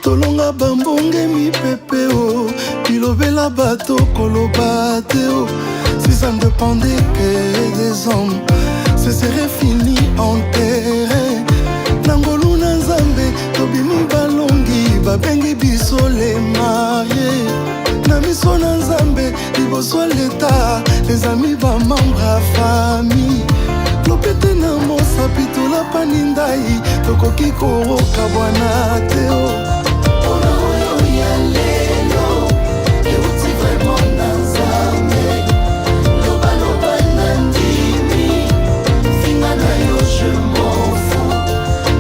tolonga bambonge mipepeo bilobela bato koloba teo. Si ça ne dépendait que des hommes, ce serait fini, enterré. Nangolu na nzambe tobimi balongi babengi biso les mariés. Na miso na nzambe liboso l'État, les amis ba membre à famille. Lopete na mosapi tolapa nindai tokoki koroka bwana teo. Ona oyo ya lelo euti vraiment na nzambe. Loba loba na ndimi finga na yo je m'en fous.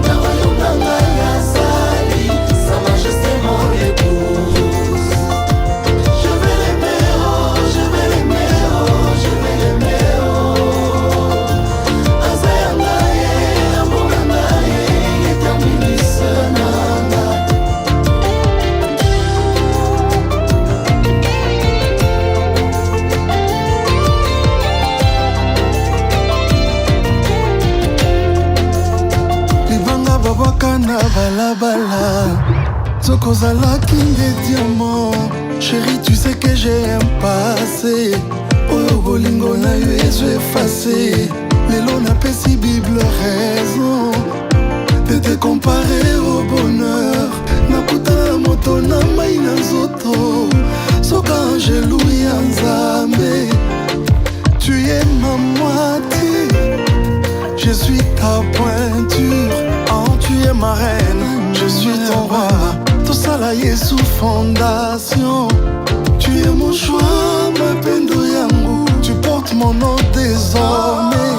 Na oyo nanga ya zali sa majesté mon épouse. Je vais l'aimer oh, je vais l'aimer oh, je vais l'aimer oh. Babakana balabala Zokozalaki des diamants. Chérie, tu sais que j'ai un passé. Oyo bolingo na yo ezo effacé. Lelo na pesi Bible raison de te comparer au bonheur. Nakuta na moto na mai na nzoto. Soka angelou ya nzambe. Tu es ma moitié, je suis ta pointure. Tu es ma reine, je suis ton roi. Tout ça là y est sous fondation. Tu es mon choix, ma pendo yangu. Tu portes mon nom désormais.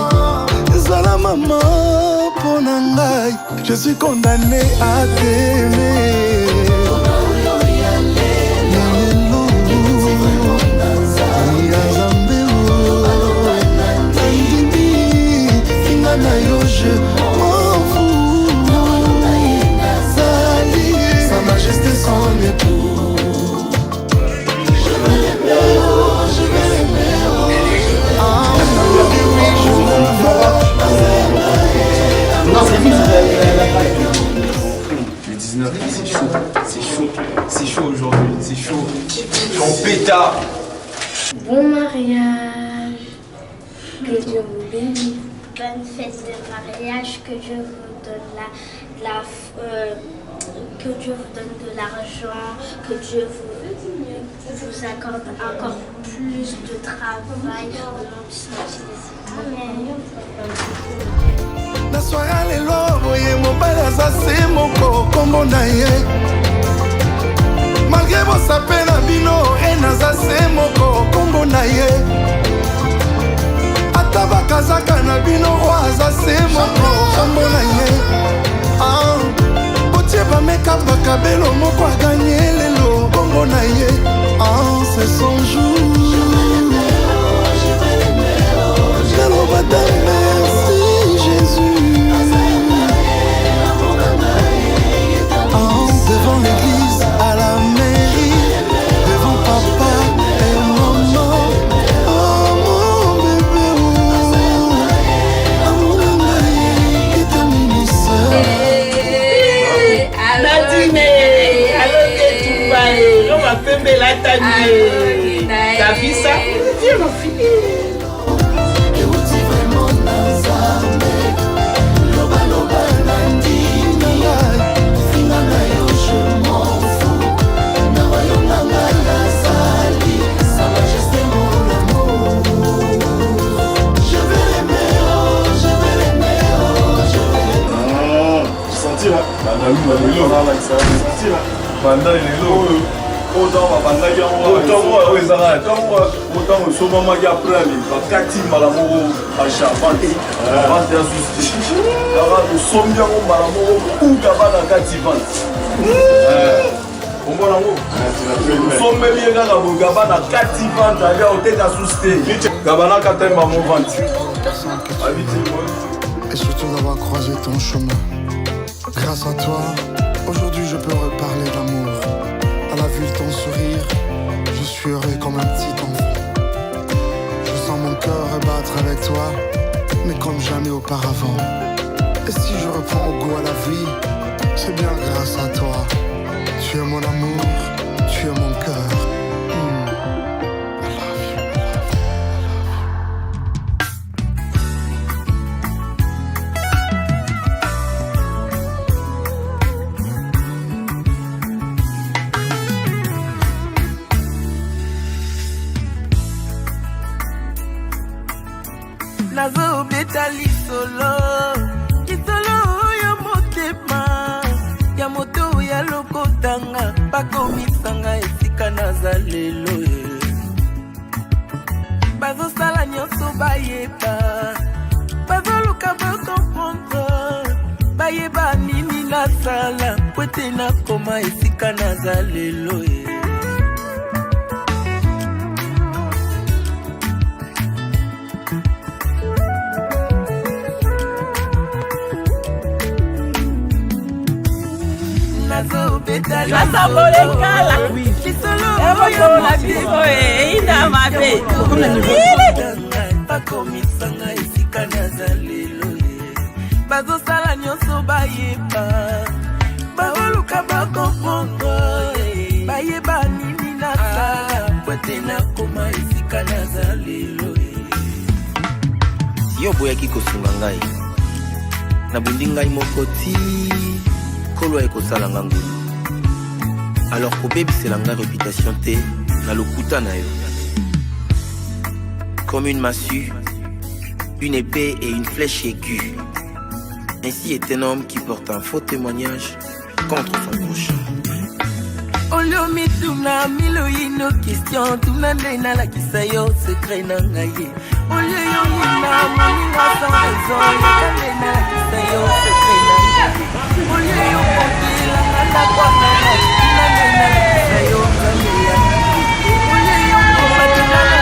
Zala maman, ponangai. Je suis condamné à t'aimer. Je m'en fous. Sa majesté son époux. Je vais l'aimer oh, je vais l'aimer oh. Non c'est fini. Le 19 c'est chaud. C'est chaud. C'est chaud aujourd'hui. C'est chaud. Je suis en pétard. Bon mariage. Que Dieu vous bénisse. Bonne fête de mariage, que Dieu vous donne que Dieu vous donne de l'argent, que Dieu vous accorde encore plus de travail au nom du Saint-Jésus. Amen. Na soirée lelo boye mobali azase moko kombo na ye. Malgré bosape na bino enazase moko kombo na ye. Tabakazaka na bino roaza se moko kombo na ye. Potie bameka bakabelo moko aganye lelo kombo na ye. C'est son jour. Lelo bata merci Jésus. Devant l'église, à la mairie, devant papa et maman. On va faire la tannée. T'as vu ça? Viens ma fille. Banda lelo autant banda yango autant ezala autant osoma ya prali bakati malamu achavante vente ya susti kaka osombi yango malamu kuka bana kati vente ombona ngo osombeli ye kaka boye gabana kati vente alia oteka susti gabana katemba mo vente. Et surtout d'avoir croisé ton chemin. Grâce à toi, aujourd'hui je peux reparler d'amour. À la vue de ton sourire, je suis heureux comme un petit enfant. Je sens mon cœur rebattre avec toi, mais comme jamais auparavant. Et si je reprends goût à la vie, c'est bien grâce à toi. Tu es mon amour, tu es mon cœur. Nazo beta lisolo oyo motema ya moto ya lokotanga bakomisanga esika naza lelo bazosala nyonso bayeba bazoluka bakomprendre bayeba nini nasala po ete nakoma esika naza lelo bakomisanga esika naza lelo bazosala nyonso bayeba baoluka bakomprendre bayeba nini nasala po ete nakoma esika naza lelo yo boyaki kosunga ngai nabundi ngai moko ti kolo ekosala nga ngulu alors kobebisela nga réputation te na lokuta na yo comme une massue, une épée et une flèche aiguë. Ainsi est un homme qui porte un faux témoignage contre son prochain. Olyomi tuna milo ino question tuna ndena la kisayo secret na ngaye olyo yo ina moninga sans raison ndena la kisayo secret na ngaye olyo yo kopila ngala kwa na ndena la kisayo ngaye olyo yo kopila ngala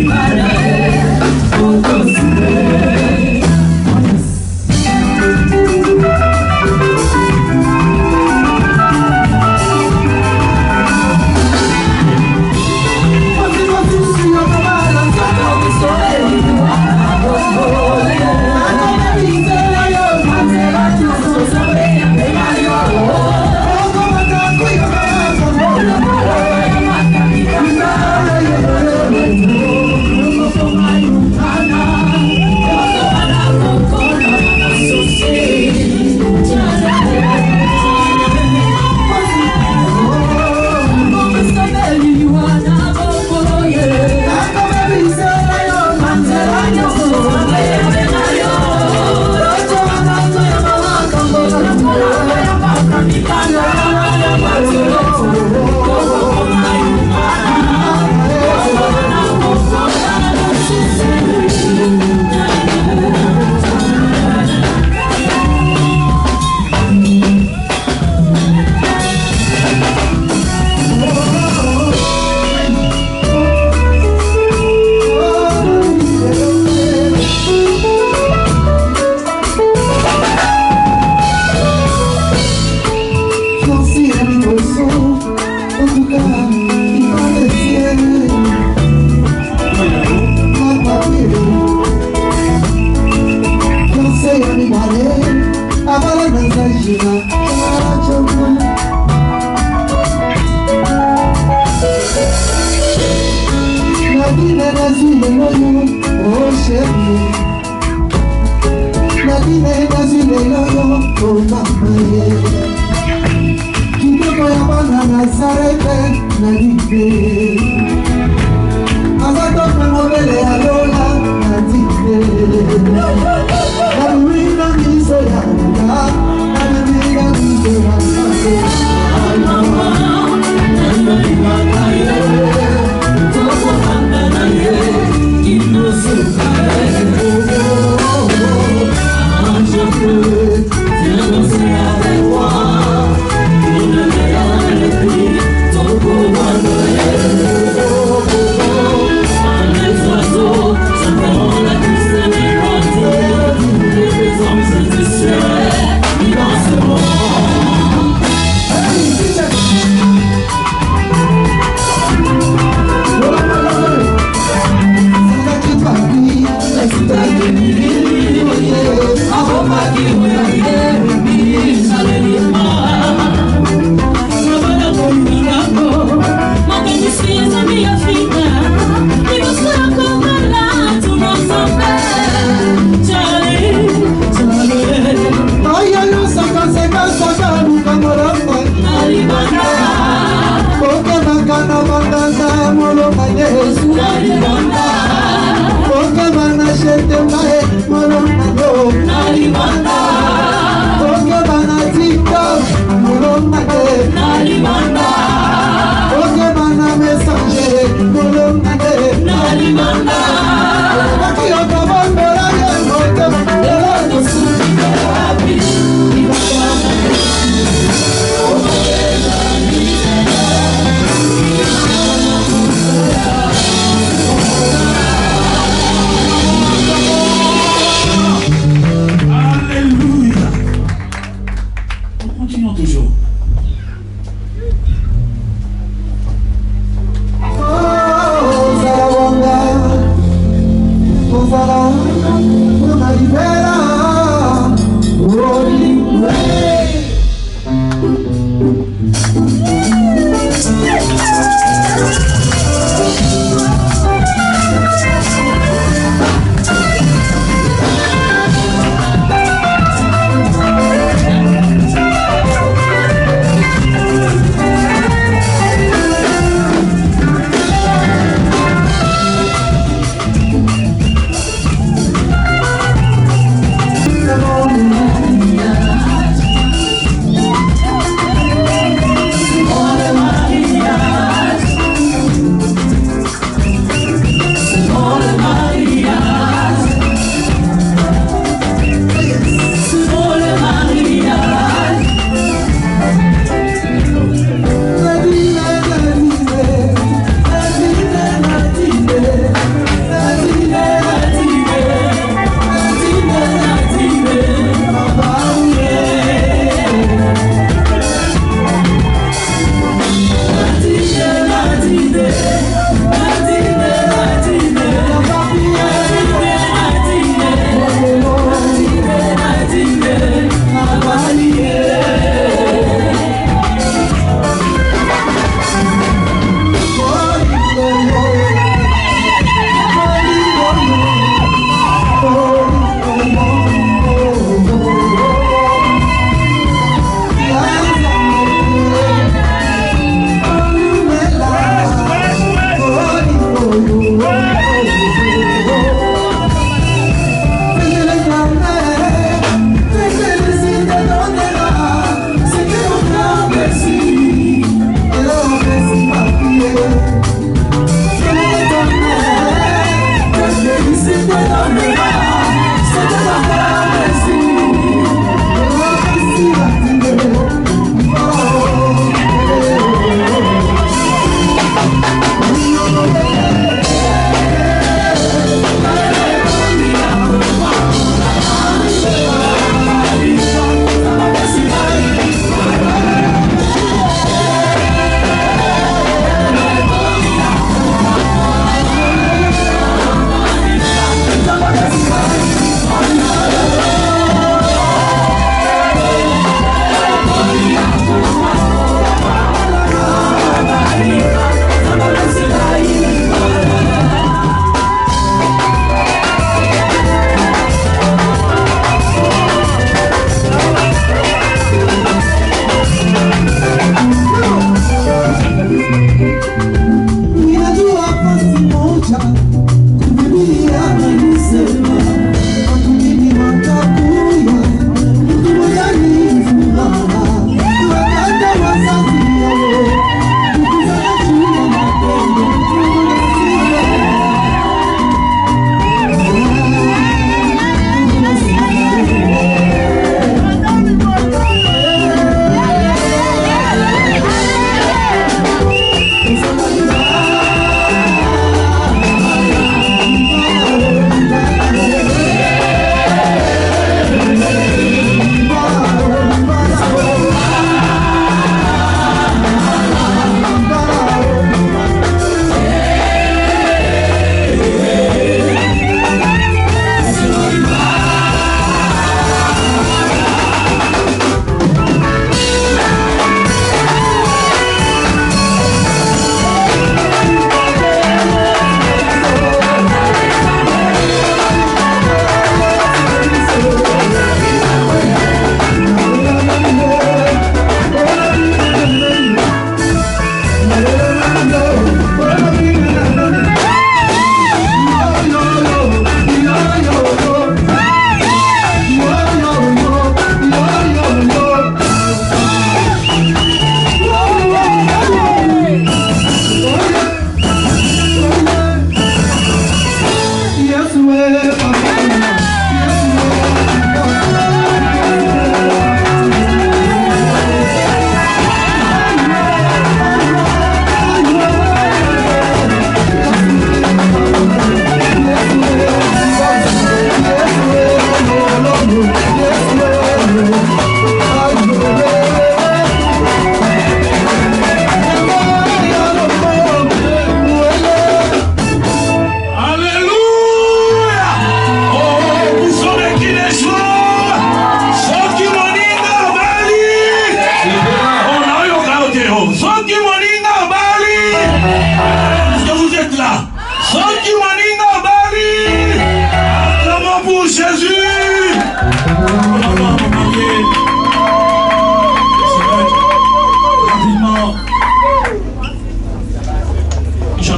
Para lelo oh chérie Nadine nazi lelo oh mama Kitoko ya bana Nazareth nadine Azato mobile ya Lola nadine Naruina miso ya Lola Naruina miso ya Lola Oh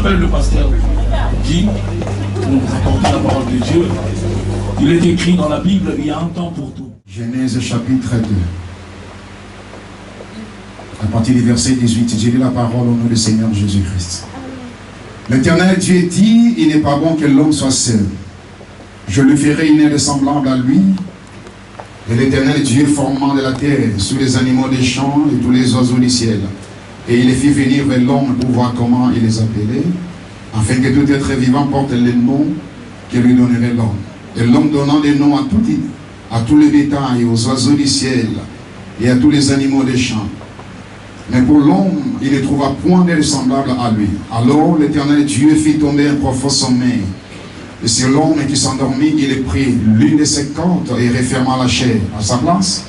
m'appelle le pasteur Guy, pour vous apporter la parole de Dieu. Il est écrit dans la Bible, il y a un temps pour tout. Genèse chapitre 2. À partir du verset 18, j'ai lu la parole au nom du Seigneur Jésus-Christ. L'Éternel Dieu dit, il n'est pas bon que l'homme soit seul. Je lui ferai une aide semblable à lui. Et l'Éternel Dieu formant de la terre, sous les animaux des champs et tous les oiseaux du ciel. Et il les fit venir vers l'homme pour voir comment il les appelait, afin que tout être vivant porte les noms que lui donnerait l'homme. Et l'homme donnant des noms à tous les bétails, aux oiseaux du ciel et à tous les animaux des champs. Mais pour l'homme, il ne trouva point d'aide semblable à lui. Alors l'Éternel Dieu fit tomber un profond sommeil. Et sur l'homme qui s'endormit, il prit l'une de ses cordes et referma la chair à sa place.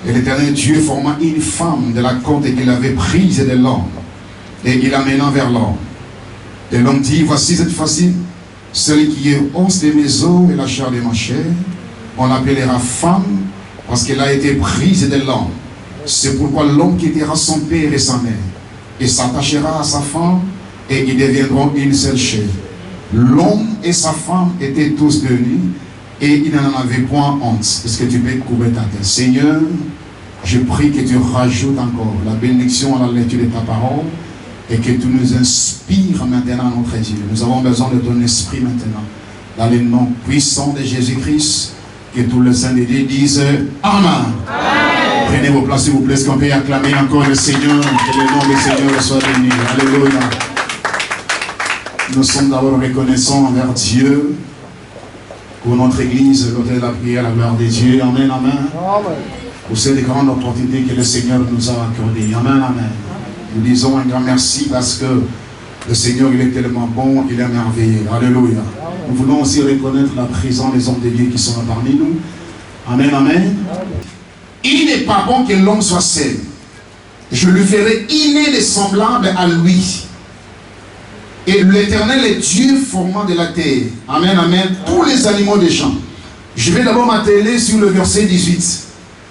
Et l'Éternel Dieu forma une femme de la corde qu'il avait prise de l'homme. Et il l'amena vers l'homme. Et l'homme dit, voici cette fois-ci, celle qui est os de mes os et la chair de ma chair. On l'appellera femme parce qu'elle a été prise de l'homme. C'est pourquoi l'homme quittera son père et sa mère et s'attachera à sa femme et ils deviendront une seule chair. L'homme et sa femme étaient tous unis et ils n'en avaient point honte. Est-ce que tu peux couvrir ta tête? Seigneur, je prie que tu rajoutes encore la bénédiction à la lecture de ta parole et que tu nous inspires maintenant notre Dieu. Nous avons besoin de ton esprit maintenant. Dans le nom puissant de Jésus-Christ, que tous les saints de Dieu disent Amen. Amen. Prenez vos places s'il vous plaît, est-ce qu'on peut acclamer encore le Seigneur, que le nom du Seigneur soit béni. Alléluia. Nous sommes d'abord reconnaissants envers Dieu pour notre église, l'autel de la prière, la gloire de Dieu. Amen, amen. Amen. Pour cette grande opportunité que le Seigneur nous a accordée. Amen, amen. Nous disons un grand merci parce que le Seigneur, il est tellement bon, il est merveilleux. Alléluia. Nous voulons aussi reconnaître la présence des hommes de Dieu qui sont parmi nous. Amen, amen. Il n'est pas bon que l'homme soit seul. Je lui ferai une aide semblable à lui. Et l'Éternel est Dieu formant de la terre. Amen, amen. Tous les animaux des champs. Je vais d'abord m'atteler sur le verset 18.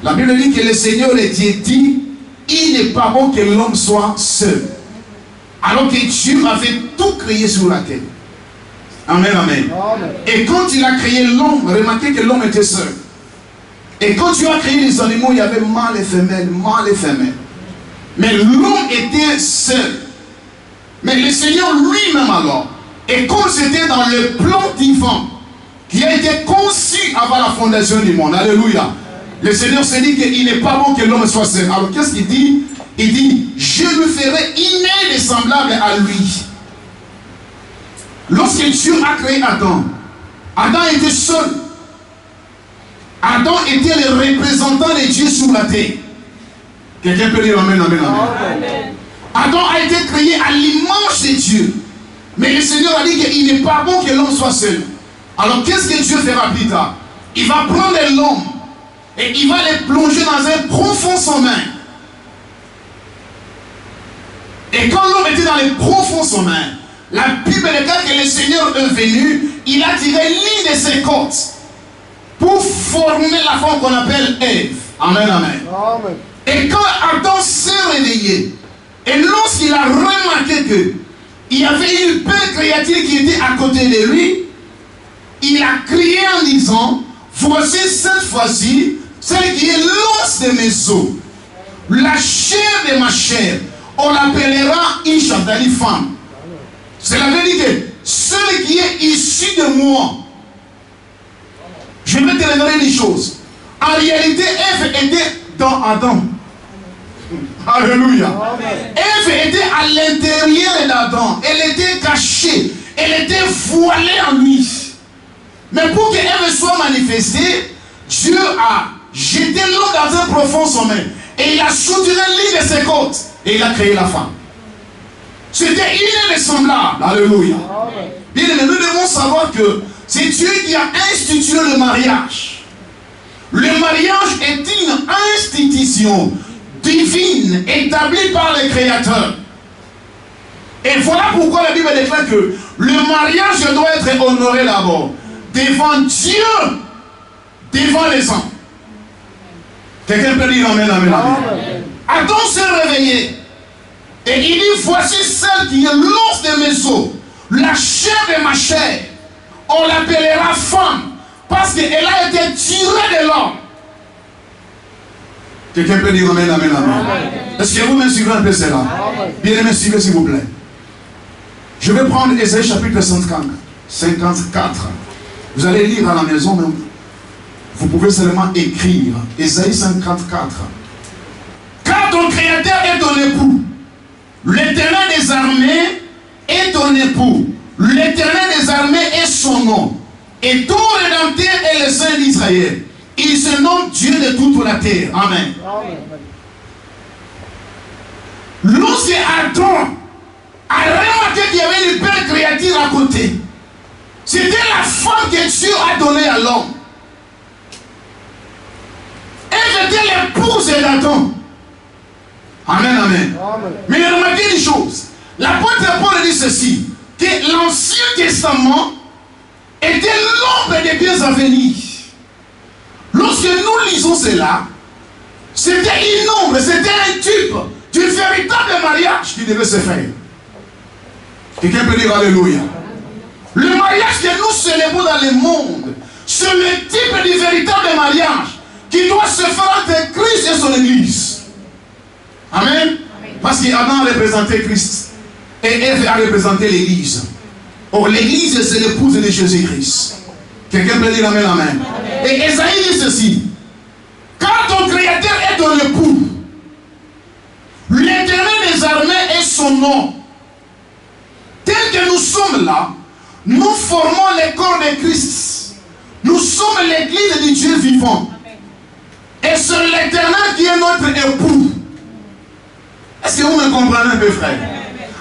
La Bible dit que le Seigneur est Dieu dit, il n'est pas bon que l'homme soit seul. Alors que Dieu avait tout créé sur la terre. Amen, amen. Amen. Et quand il a créé l'homme, remarquez que l'homme était seul. Et quand tu as créé les animaux, il y avait mâle et femelle, mâle et femelle. Mais l'homme était seul. Mais le Seigneur lui-même alors, et comme c'était dans le plan divin qui a été conçu avant la fondation du monde, alléluia, le Seigneur s'est dit qu'il n'est pas bon que l'homme soit seul. Alors qu'est-ce qu'il dit? Il dit, je lui ferai une aide semblable à lui. Lorsque Dieu a créé Adam, Adam était seul. Adam était le représentant de Dieu sur la terre. Quelqu'un peut dire amen, amen, amen. Adam a été créé à l'image de Dieu. Mais le Seigneur a dit qu'il n'est pas bon que l'homme soit seul. Alors qu'est-ce que Dieu fera plus tard? Il va prendre l'homme et il va le plonger dans un profond sommeil. Et quand l'homme était dans le profond sommeil, la Bible déclare que le Seigneur est venu, il a tiré l'une de ses côtes pour former la femme qu'on appelle Ève. Amen, amen. Amen. Et quand Adam s'est réveillé, et lorsqu'il a remarqué qu'il y avait une belle créature qui était à côté de lui, il a crié en disant, voici cette fois-ci, celle qui est l'os de mes os, la chair de ma chair, on l'appellera une chantali femme. Cela veut dire que celle qui est issue de moi, je vais te révéler une chose. En réalité, Ève était dans Adam. Alléluia. Ève était à l'intérieur d'Adam. Elle était cachée. Elle était voilée en lui. Mais pour que Ève soit manifestée, Dieu a jeté l'eau dans un profond sommeil. Et il a soutiré l'une de ses côtes. Et il a créé la femme. C'était une aide semblable. Alléluia. Bien aimé, nous devons savoir que c'est Dieu qui a institué le mariage. Le mariage est une institution divine établie par le Créateur. Et voilà pourquoi la Bible déclare que le mariage doit être honoré d'abord devant Dieu, devant les hommes. Quelqu'un peut dire amen, amen, amen. Adam s'est réveillé et il dit, voici celle qui est l'os de mes os, la chair de ma chair, on l'appellera femme, parce qu'elle a été tirée de l'homme. Quelqu'un peut dire amen, amen, amen. Est-ce que vous me suivez un peu cela? Bien aimé, suivez s'il vous plaît. Je vais prendre Ésaïe chapitre 54. Vous allez lire à la maison, mais vous pouvez seulement écrire. Ésaïe 54. Car ton Créateur est ton époux. L'Éternel des armées est ton époux. L'Éternel des armées est son nom. Et ton Rédempteur est le Saint d'Israël. Il se nomme Dieu de toute la terre. Amen. Lorsque Adam a remarqué qu'il y avait une belle créature à côté, c'était la femme que Dieu a donnée à l'homme. Elle était l'épouse d'Adam. Amen, amen. Mais remarquez une chose. L'apôtre Paul dit ceci, que l'Ancien Testament était l'ombre des biens à venir. Lorsque nous lisons cela, c'était une ombre, c'était un type du véritable mariage qui devait se faire. Quelqu'un peut dire alléluia. Le mariage que nous célébrons dans le monde, c'est le type du véritable mariage qui doit se faire entre Christ et son Église. Amen. Parce qu'Adam représentait Christ et Ève a représenté l'Église. Or l'Église c'est l'épouse de Jésus-Christ. Quelqu'un peut dire amen, amen. Et Ésaïe dit ceci. Car ton Créateur est ton époux, l'Éternel des armées est son nom. Tel que nous sommes là, nous formons le corps de Christ. Nous sommes l'Église du Dieu vivant. Et c'est l'Éternel qui est notre époux. Est-ce que vous me comprenez un peu, frère?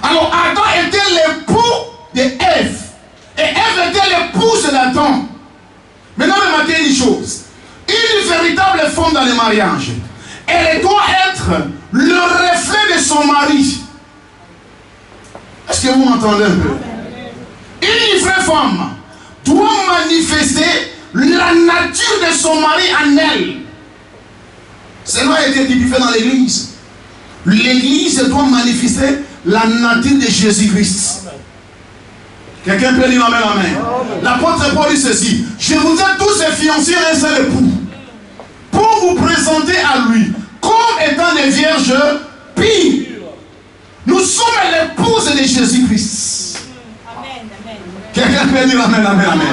Alors Adam était l'époux d'Ève. Et Ève était l'épouse d'Adam. Maintenant, remarquez une chose. Une véritable femme dans le mariage, elle doit être le reflet de son mari. Est-ce que vous m'entendez un peu? Une vraie femme doit manifester la nature de son mari en elle. Cela a été typifié dans l'église. L'église doit manifester la nature de Jésus-Christ. Quelqu'un peut dire amen, amen. L'apôtre Paul dit ceci. Je vous ai tous fiancés à un seul époux, pour vous présenter à lui comme étant des vierges pures. Nous sommes l'épouse de Jésus-Christ. Quelqu'un peut dire amen, amen, amen.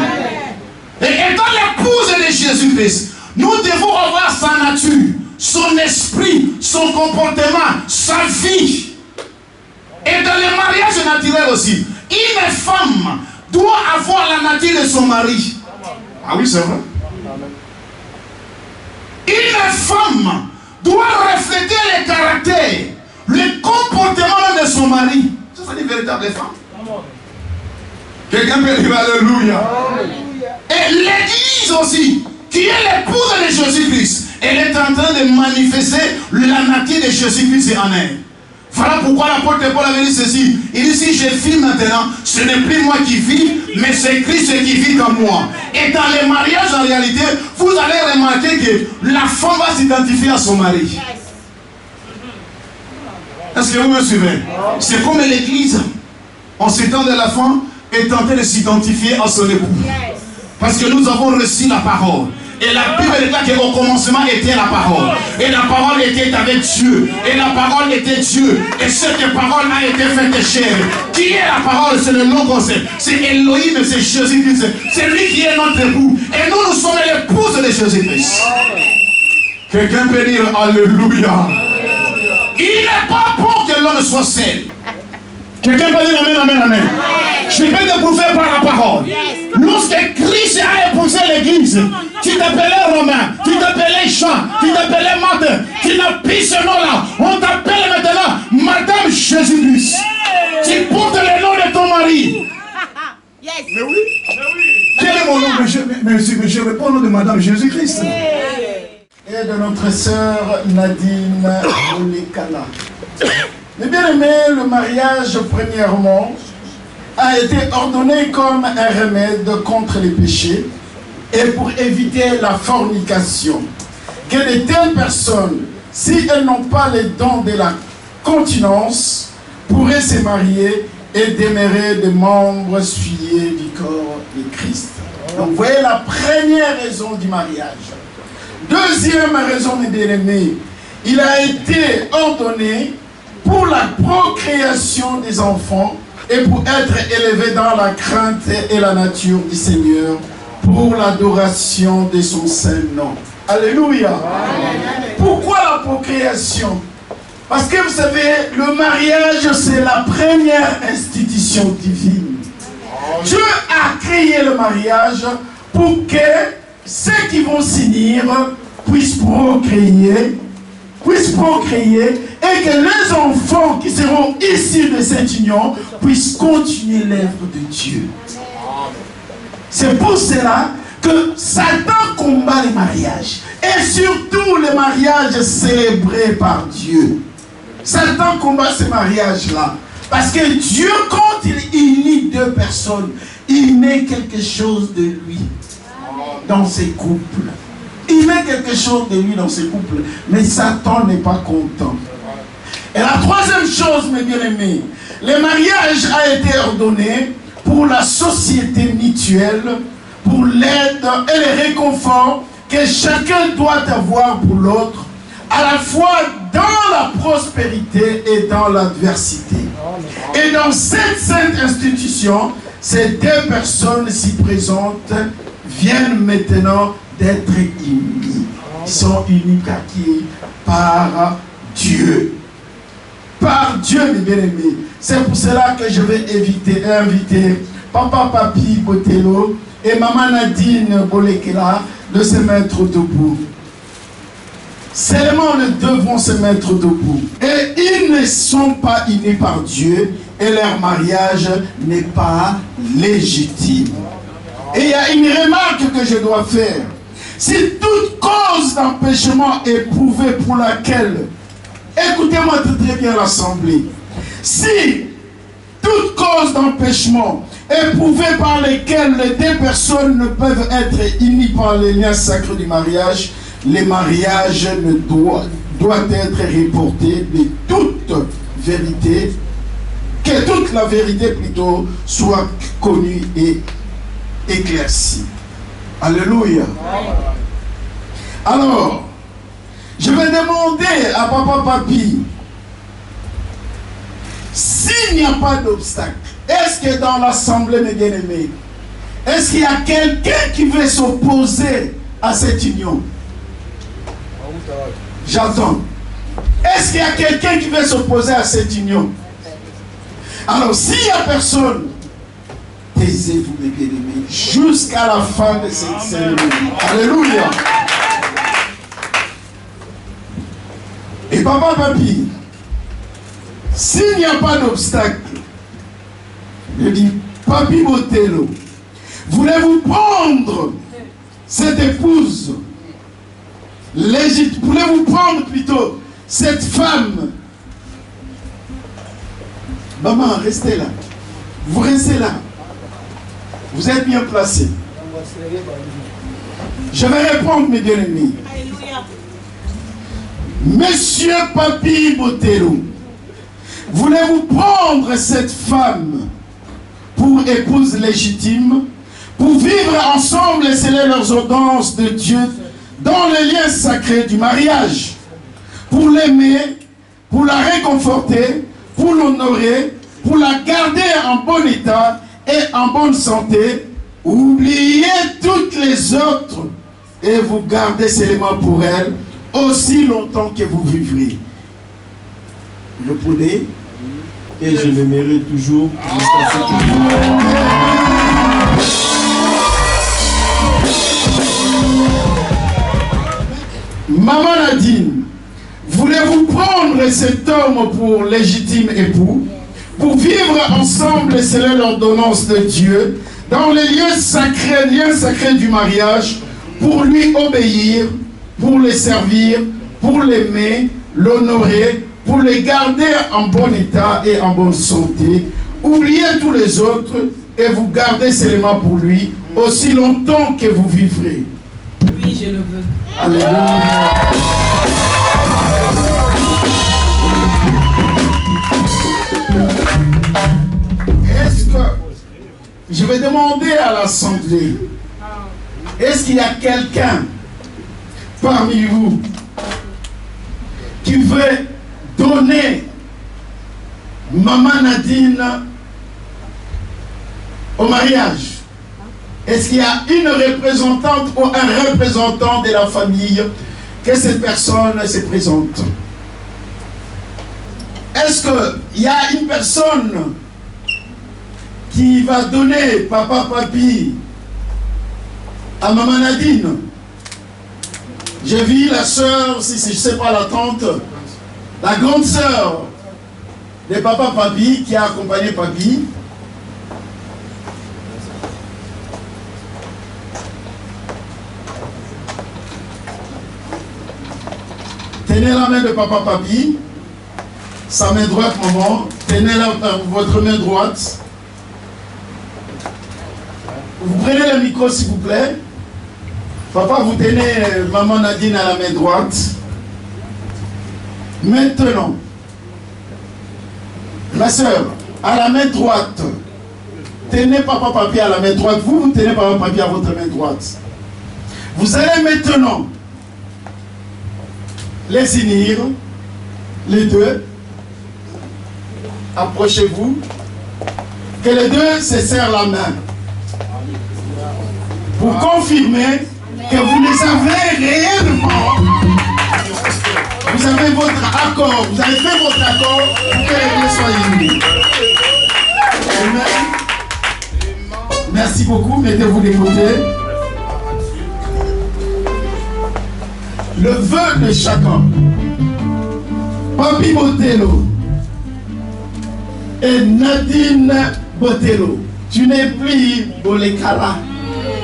Et étant l'épouse de Jésus-Christ, nous devons avoir sa nature, son esprit, son comportement, sa vie. Et dans le mariage naturel aussi, une femme doit avoir la nature de son mari. Ah oui, c'est vrai. Une femme doit refléter le caractère, le comportement de son mari. Ça, c'est une véritable femme. Quelqu'un peut dire alléluia. Et l'église aussi, qui est l'épouse de Jésus-Christ, elle est en train de manifester la nature de Jésus-Christ en elle. Voilà pourquoi l'apôtre Paul avait dit ceci. Il dit, si je vis maintenant, ce n'est plus moi qui vis, mais c'est Christ qui vit comme moi. Et dans les mariages, en réalité, vous allez remarquer que la femme va s'identifier à son mari. Est-ce que vous me suivez? C'est comme l'église. En ce temps de la femme est tentée de s'identifier à son époux. Parce que nous avons reçu la parole. Et la Bible déclare qu'au commencement était la parole. Et la parole était avec Dieu. Et la parole était Dieu. Et cette parole a été faite chair. Qui est la parole? C'est le nom concept. C'est Elohim, c'est Jésus-Christ. C'est lui qui est notre époux. Et nous, nous sommes l'épouse de Jésus-Christ. Quelqu'un peut dire alléluia. Il n'est pas bon que l'homme soit seul. Quelqu'un peut dire amen, amen, amen. Je vais te prouver par la parole. Lorsque Christ a épousé l'église, tu t'appelais Romain, tu t'appelais Jean, tu t'appelais Martin, tu n'as plus ce nom-là. On t'appelle maintenant Madame Jésus-Christ. Tu portes le nom de ton mari. Mais oui. Quel est mon nom? Mais je réponds au nom de Madame Jésus-Christ. Et de notre sœur Nadine Olikana. Mais bien aimé, le mariage, premièrement, a été ordonné comme un remède contre les péchés et pour éviter la fornication. Que de telles personnes, si elles n'ont pas les dons de la continence, pourraient se marier et demeurer des membres souillés du corps de Christ. Donc vous voyez la première raison du mariage. Deuxième raison, mes bien-aimés, il a été ordonné pour la procréation des enfants et pour être élevé dans la crainte et la nature du Seigneur, pour l'adoration de son saint nom. Alléluia. Amen. Pourquoi la procréation? Parce que vous savez, le mariage, c'est la première institution divine. Dieu a créé le mariage pour que ceux qui vont s'unir puissent procréer et que les enfants qui seront issus de cette union puissent continuer l'œuvre de Dieu. C'est pour cela que Satan combat les mariages. Et surtout les mariages célébrés par Dieu. Satan combat ces mariages-là. Parce que Dieu, quand il unit deux personnes, il met quelque chose de lui dans ses couples. Il met quelque chose de lui dans ses couples. Mais Satan n'est pas content. Et la troisième chose, mes bien-aimés, le mariage a été ordonné pour la société mutuelle, pour l'aide et le réconfort que chacun doit avoir pour l'autre, à la fois dans la prospérité et dans l'adversité. Et dans cette sainte institution, ces deux personnes si présentes viennent maintenant d'être unis. Ils sont unis par Dieu. Par Dieu, mes bien-aimés. C'est pour cela que je vais inviter Papa Papi Botello et Maman Nadine Bolekela de se mettre debout. Seulement les deux vont se mettre debout. Et ils ne sont pas unis par Dieu et leur mariage n'est pas légitime. Et il y a une remarque que je dois faire. Si toute cause d'empêchement éprouvée pour laquelle, écoutez-moi très bien l'assemblée, si toute cause d'empêchement éprouvée par lesquelles les deux personnes ne peuvent être unies par les liens sacrés du mariage, le mariage doit être reporté de toute vérité, que toute la vérité plutôt soit connue et éclaircie. Alléluia. Alors, je vais demander à Papa Papi, s'il n'y a pas d'obstacle, est-ce que dans l'assemblée, mes bien-aimés, est-ce qu'il y a quelqu'un qui veut s'opposer à cette union? J'attends. Est-ce qu'il y a quelqu'un qui veut s'opposer à cette union? Alors, s'il n'y a personne, taisez-vous, mes bien-aimés, jusqu'à la fin de cette cérémonie. Alléluia. Et Papa Papi, s'il n'y a pas d'obstacle, je dis, Papi Botello, voulez-vous prendre cette épouse légitime, voulez-vous prendre plutôt cette femme? Maman, restez là. Vous restez là. Vous êtes bien placés. Je vais répondre, mes bien-aimés. Monsieur Papi Botello, voulez-vous prendre cette femme pour épouse légitime, pour vivre ensemble et sceller leurs ordonnances de Dieu dans les liens sacrés du mariage, pour l'aimer, pour la réconforter, pour l'honorer, pour la garder en bon état et en bonne santé? Oubliez toutes les autres et vous gardez seulement pour elle aussi longtemps que vous vivrez. Reprenez. Et je l'aimerai toujours jusqu'à ce que Maman Nadine, voulez-vous prendre cet homme pour légitime époux, pour vivre ensemble et sceller l'ordonnance de Dieu dans les liens sacrés du mariage, pour lui obéir, pour le servir, pour l'aimer, l'honorer, pour les garder en bon état et en bonne santé? Oubliez tous les autres et vous gardez seulement pour lui aussi longtemps que vous vivrez. Oui, je le veux. Alléluia. je vais demander à l'Assemblée, est-ce qu'il y a quelqu'un parmi vous qui veut donner Maman Nadine au mariage? Est-ce qu'il y a une représentante ou un représentant de la famille que cette personne se présente? Est-ce qu'il y a une personne qui va donner papa, papi à Maman Nadine? J'ai vu la sœur, si je ne sais pas la tante, la grande sœur de papa, papi, qui a accompagné papi. Tenez la main de papa, papi. Sa main droite, maman. Tenez votre main droite. Vous prenez le micro, s'il vous plaît. Papa, vous tenez maman Nadine à la main droite. Maintenant, ma soeur, à la main droite, tenez papa, papi à la main droite. Vous tenez papa, papi à votre main droite. Vous allez maintenant les unir, les deux. Approchez-vous. Que les deux se serrent la main. Pour confirmer que vous les avez réellement. Vous avez votre accord. Vous avez fait votre accord pour que les deux soient unis. Amen. Merci beaucoup. Mettez-vous de côté. Le vœu de chacun. Papi Botello et Nadine Botello. Tu n'es plus Bolekala.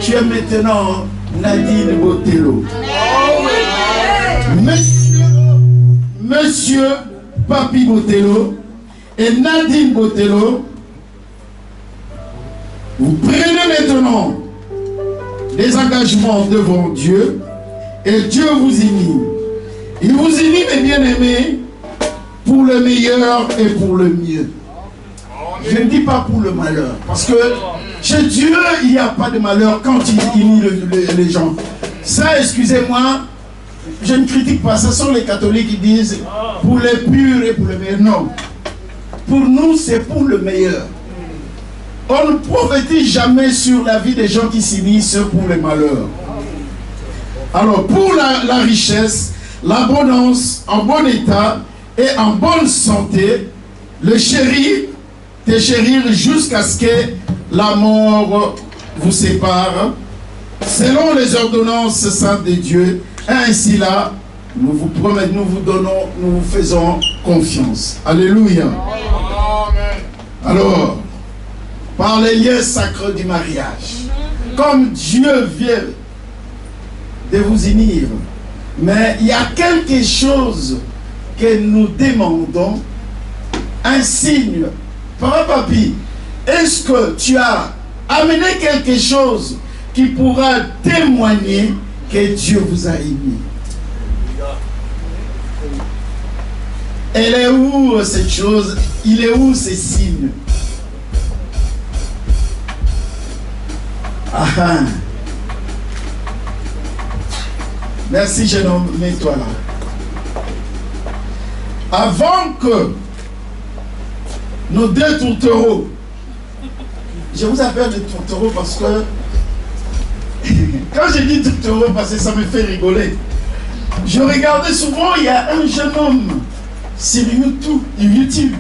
Tu es maintenant Nadine Botello. Monsieur Papi Botello et Nadine Botello, vous prenez maintenant des engagements devant Dieu et Dieu vous unit. Il vous unit, mes bien-aimés, pour le meilleur et pour le mieux. Je ne dis pas pour le malheur, parce que chez Dieu, il n'y a pas de malheur quand il unit les gens. Ça, excusez-moi, je ne critique pas. Ce sont les catholiques qui disent pour les purs et pour le meilleur. Non. Pour nous, c'est pour le meilleur. On ne prophétise jamais sur la vie des gens qui s'unissent pour le malheur. Alors, pour la richesse, l'abondance, en bon état et en bonne santé, le chérir, te chérir jusqu'à ce que la mort vous sépare, selon les ordonnances saintes de Dieu. Ainsi là, nous vous promettons, nous vous donnons, nous vous faisons confiance. Alléluia. Alors, par les liens sacrés du mariage, comme Dieu vient de vous unir, mais il y a quelque chose que nous demandons, un signe. Papa, papi, est-ce que tu as amené quelque chose qui pourra témoigner que Dieu vous a unis? Elle est où cette chose? Il est où ces signes? Ah. Merci, jeune homme, mets-toi là. Avant que nos deux tourtereaux, je vous appelle des tourtereaux parce que quand je dis tourtereaux, parce que ça me fait rigoler. Je regardais souvent, il y a un jeune homme sur YouTube.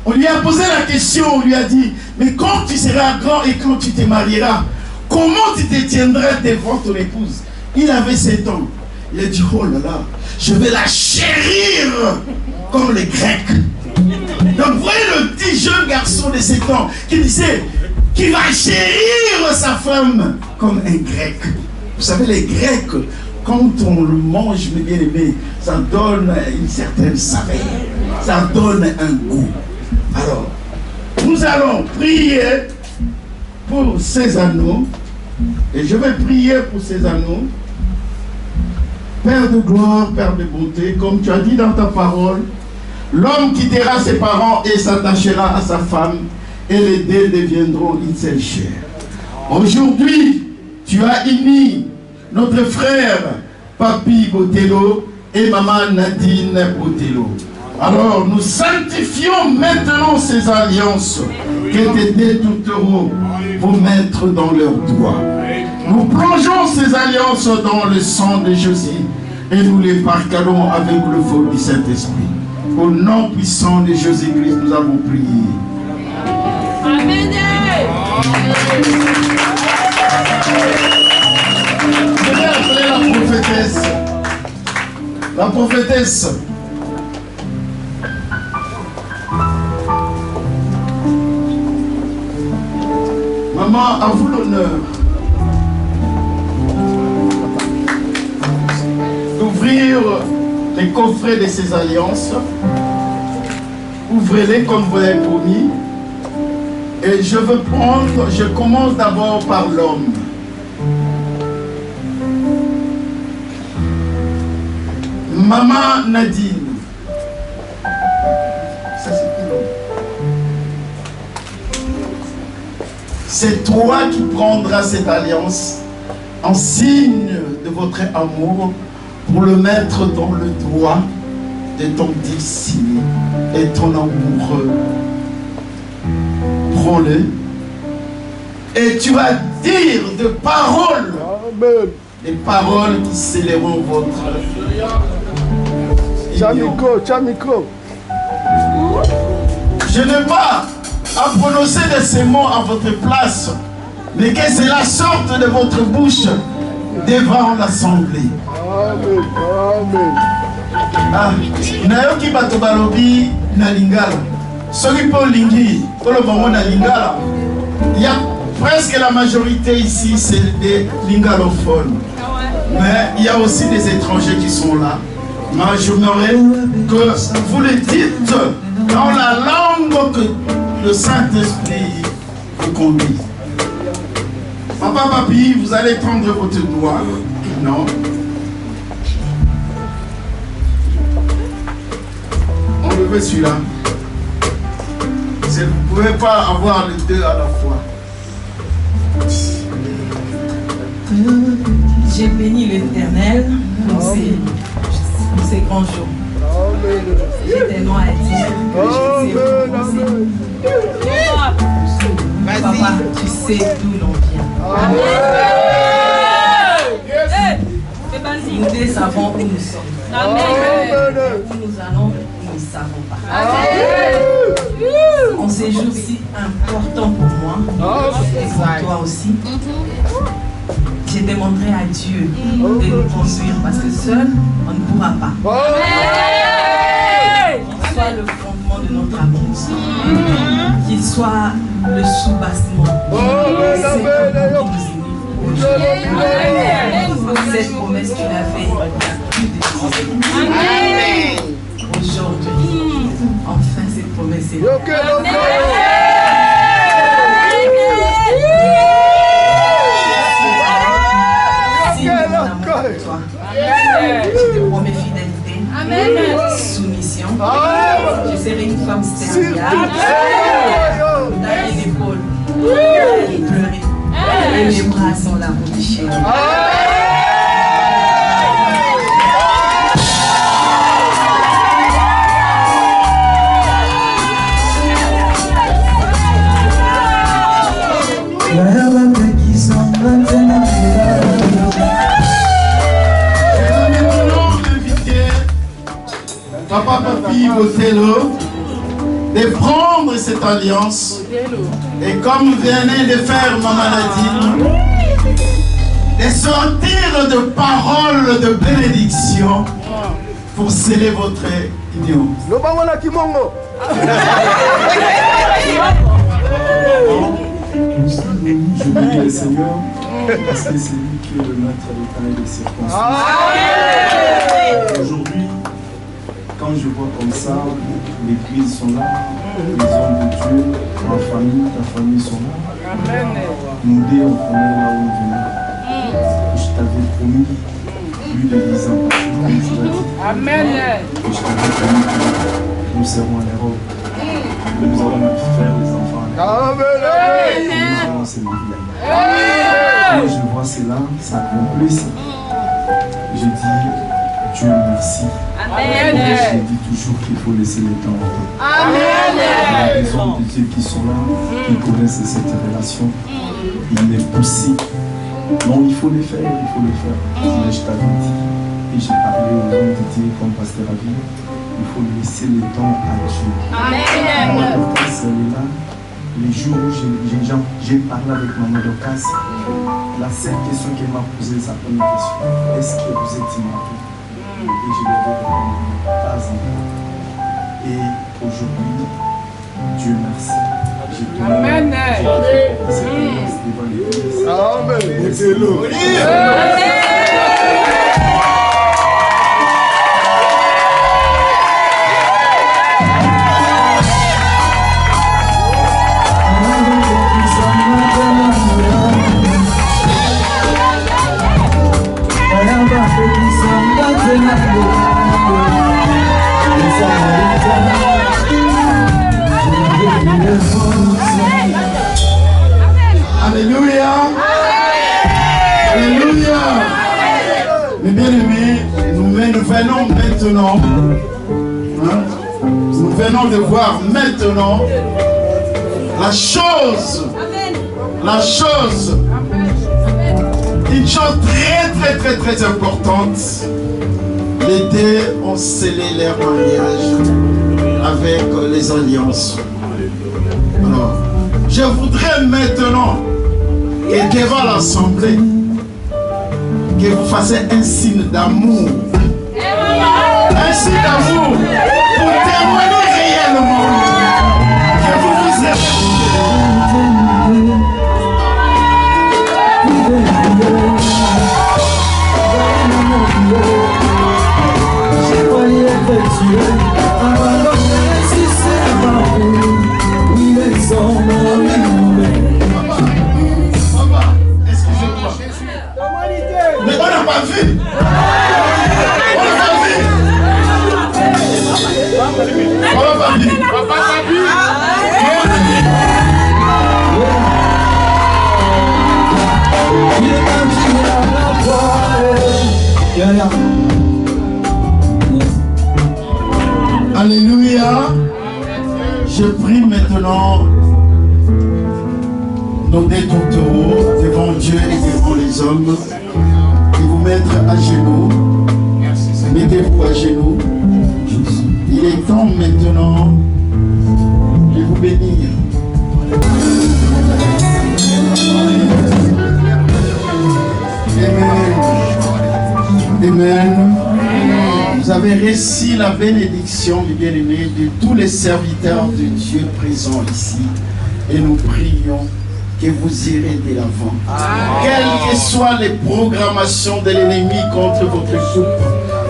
On lui a posé la question, on lui a dit, mais quand tu seras grand et quand tu te marieras, comment tu te tiendras devant ton épouse? Il avait 7 ans. Il a dit, oh là là, je vais la chérir comme les Grecs. Donc vous voyez le petit jeune garçon de 7 ans qui disait, qui va chérir sa femme comme un Grec. Vous savez, les Grecs, quand on le mange, mes bien-aimés, ça donne une certaine saveur, ça donne un goût. Alors, nous allons prier pour ces anneaux, et je vais prier pour ces anneaux. Père de gloire, Père de bonté, comme tu as dit dans ta parole, l'homme quittera ses parents et s'attachera à sa femme, et les deux deviendront une seule chair. Aujourd'hui, tu as uni notre frère Papi Botello et maman Nadine Botello. Alors nous sanctifions maintenant ces alliances que tes deux tourtereaux vont mettre dans leurs doigts. Nous plongeons ces alliances dans le sang de Jésus et nous les parcalons avec le feu du Saint-Esprit. Au nom puissant de Jésus-Christ, nous avons prié. Amen. Je vais appeler la prophétesse. La prophétesse. Maman, à vous l'honneur d'ouvrir les coffrets de ces alliances. Ouvrez-les comme vous l'avez promis. Et je commence d'abord par l'homme. Maman Nadine. Ça, c'est qui l'homme? C'est toi qui prendras cette alliance en signe de votre amour pour le mettre dans le doigt de ton destiné et ton amoureux. Prends-le et tu vas dire des paroles, des paroles qui scelleront votre union. Je n'ai pas à prononcer de ces mots à votre place, mais que cela sorte de votre bouche devant l'assemblée. Amen. Ah, nayoki bato balobi na lingala. Soki po lingi, tolobango na lingala. Il y a presque la majorité ici, c'est des lingalophones. Mais il y a aussi des étrangers qui sont là. Mais j'aimerais que vous le dites dans la langue que le Saint-Esprit vous conduit. Papa, papi, vous allez prendre votre doigt. Non. Enlevez celui-là. Vous ne pouvez pas avoir les deux à la fois. J'ai béni l'Éternel pour ces grands jours. J'ai tellement à dire que je sais. Papa, tu sais d'où l'on vient. Nous deux savons où nous sommes. Où nous allons, nous ne savons pas. En ces jours si importants pour moi et pour toi aussi, j'ai demandé à Dieu de nous conduire parce que seul, on ne pourra pas. Qu'il soit le fondement de notre amour, qu'il soit le soubassement, c'est comme qui nous unit. Cette promesse, tu l'as fait il y a plus de 10 ans. Aujourd'hui, enfin cette promesse est là. Toi. Je te promets fidélité, soumission. Je serai une femme serviable, d'aller l'épaule, pleurer. Et mes bras sont là pour me chérir. Papa Papi Botello de prendre cette alliance et comme venait de faire Maman Nadine, de sortir de paroles de bénédiction pour sceller votre union. Je prie le Seigneur parce que c'est lui qui est le maître des temps et des circonstances. Aujourd'hui, quand je vois comme ça, l'église sont là, les hommes de Dieu, ma famille, ta famille sont là. Nous deux, on connaît là où on venait. Je t'avais promis plus de 10 ans, comme tu l'as dit. Amen. Et je t'avais promis que nous serons en Europe. Nous allons faire les enfants en Europe. Nous allons se marier. Quand je vois cela, ça accomplisse. Je dis Dieu merci. Amen. Je dis toujours qu'il faut laisser le temps. Amen. Il y a des hommes de Dieu qui sont là, qui connaissent cette relation. Il est possible. Non, il faut le faire, il faut le faire. Mais je t'avais dit, et j'ai parlé aux hommes de Dieu comme pasteur Avi, il faut laisser le temps à Dieu. Amen. Dorcas est là. Les jours où j'ai parlé avec maman Dorcas, la seule question qu'elle m'a posée, sa première question, est-ce que vous êtes marié? Et je lui ai répondu, pas encore. Et aujourd'hui, Dieu merci. Amen. Alléluia. Alléluia. Mes bien-aimés, nous venons maintenant, nous venons de voir maintenant la chose, une chose très importante. Les deux ont scellé leur mariage avec les alliances. Alors, je voudrais maintenant que devant l'assemblée, que vous fassiez un signe d'amour. Un signe d'amour pour témoigner réellement que vous vous mais on n'a pas vu. Alléluia. Je prie maintenant nos deux tourtereaux devant Dieu et devant les hommes de vous mettre à genoux. Mettez-vous à genoux. Il est temps maintenant de vous bénir. Amen. Amen. Vous avez reçu la bénédiction, mes bien-aimés, de tous les serviteurs de Dieu présents ici. Et nous prions que vous irez de l'avant. Quelles que soient les programmations de l'ennemi contre votre couple,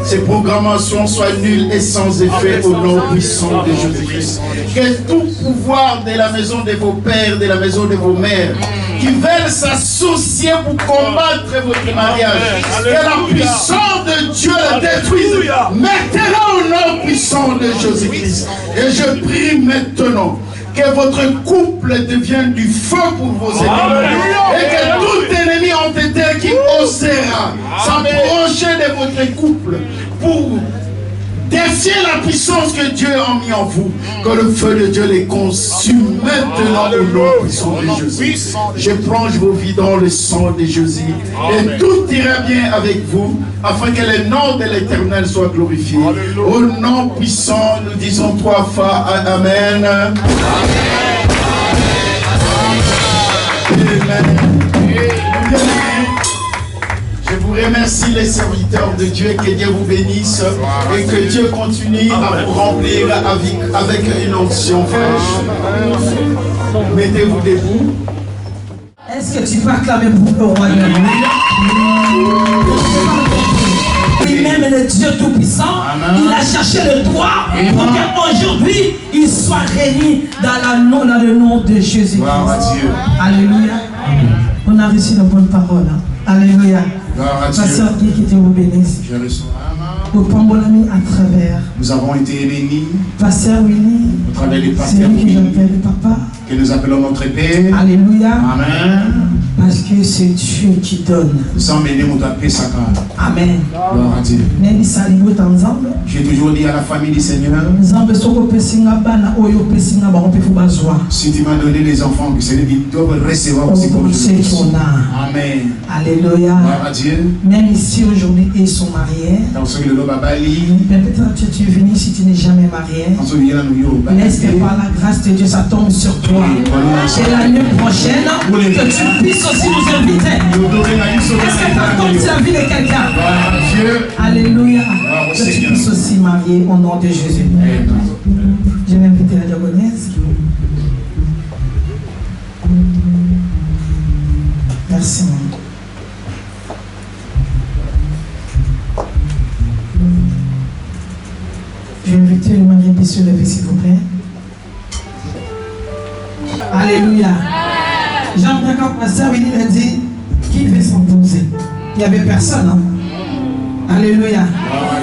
ces programmations soient nulles et sans effet au nom puissant de Jésus-Christ. Que tout pouvoir de la maison de vos pères, de la maison de vos mères, qui veulent s'associer pour combattre votre mariage, que la puissance de Dieu la détruise. Maintenant au nom puissant de Jésus-Christ. Et je prie maintenant que votre couple devienne du feu pour vos ennemis. Et que tout ennemi entêté qui osera s'approcher de votre couple pour défier la puissance que Dieu a mis en vous, que le feu de Dieu les consume maintenant au nom puissant de Jésus. Je plonge vos vies dans le sang de Jésus et tout ira bien avec vous afin que le nom de l'Éternel soit glorifié. Au nom puissant, nous disons 3 fois Amen. Amen. Je vous remercie les serviteurs de Dieu, que Dieu vous bénisse et que Dieu continue à vous remplir avec une onction fraîche. Mettez-vous debout. Est-ce que tu peux acclamer pour le roi de lui-même est le Dieu Tout-Puissant. Il a cherché le droit pour qu'aujourd'hui il soit réuni dans le nom de Jésus. Alléluia. On a reçu la bonne parole. Alléluia. Pasteur Guy, que Dieu vous bénisse. Je reçois. Au Pambolami à travers. Nous avons été bénis. Pasteur Willy. Au travers du C'est pasteur lui que Willy. j'appelle le papa. Que nous appelons notre Père. Alléluia. Amen. Parce que c'est Dieu qui donne. Amen. J'ai toujours dit à la famille du Seigneur, si tu m'as donné les enfants, que c'est lui qui doivent recevoir aussi comme je. Amen. Alléluia. Même ici aujourd'hui, ils sont mariés. Peut-être que tu es venu si tu n'es jamais marié. Laisse que par la grâce de Dieu, ça tombe sur toi. Et l'année prochaine, que tu puisses aussi nous inviter. Est-ce que ça tombe sur la vie de quelqu'un? Alléluia. Que tu puisses aussi marier au nom de Jésus. Je vais inviter la diaconesse. Merci, maman. Je vais inviter le mari de se lever, s'il vous plaît. Alléluia. J'aimerais quand pasteur il a dit qu'il veut s'imposer. Il n'y avait personne. Hein? Alléluia.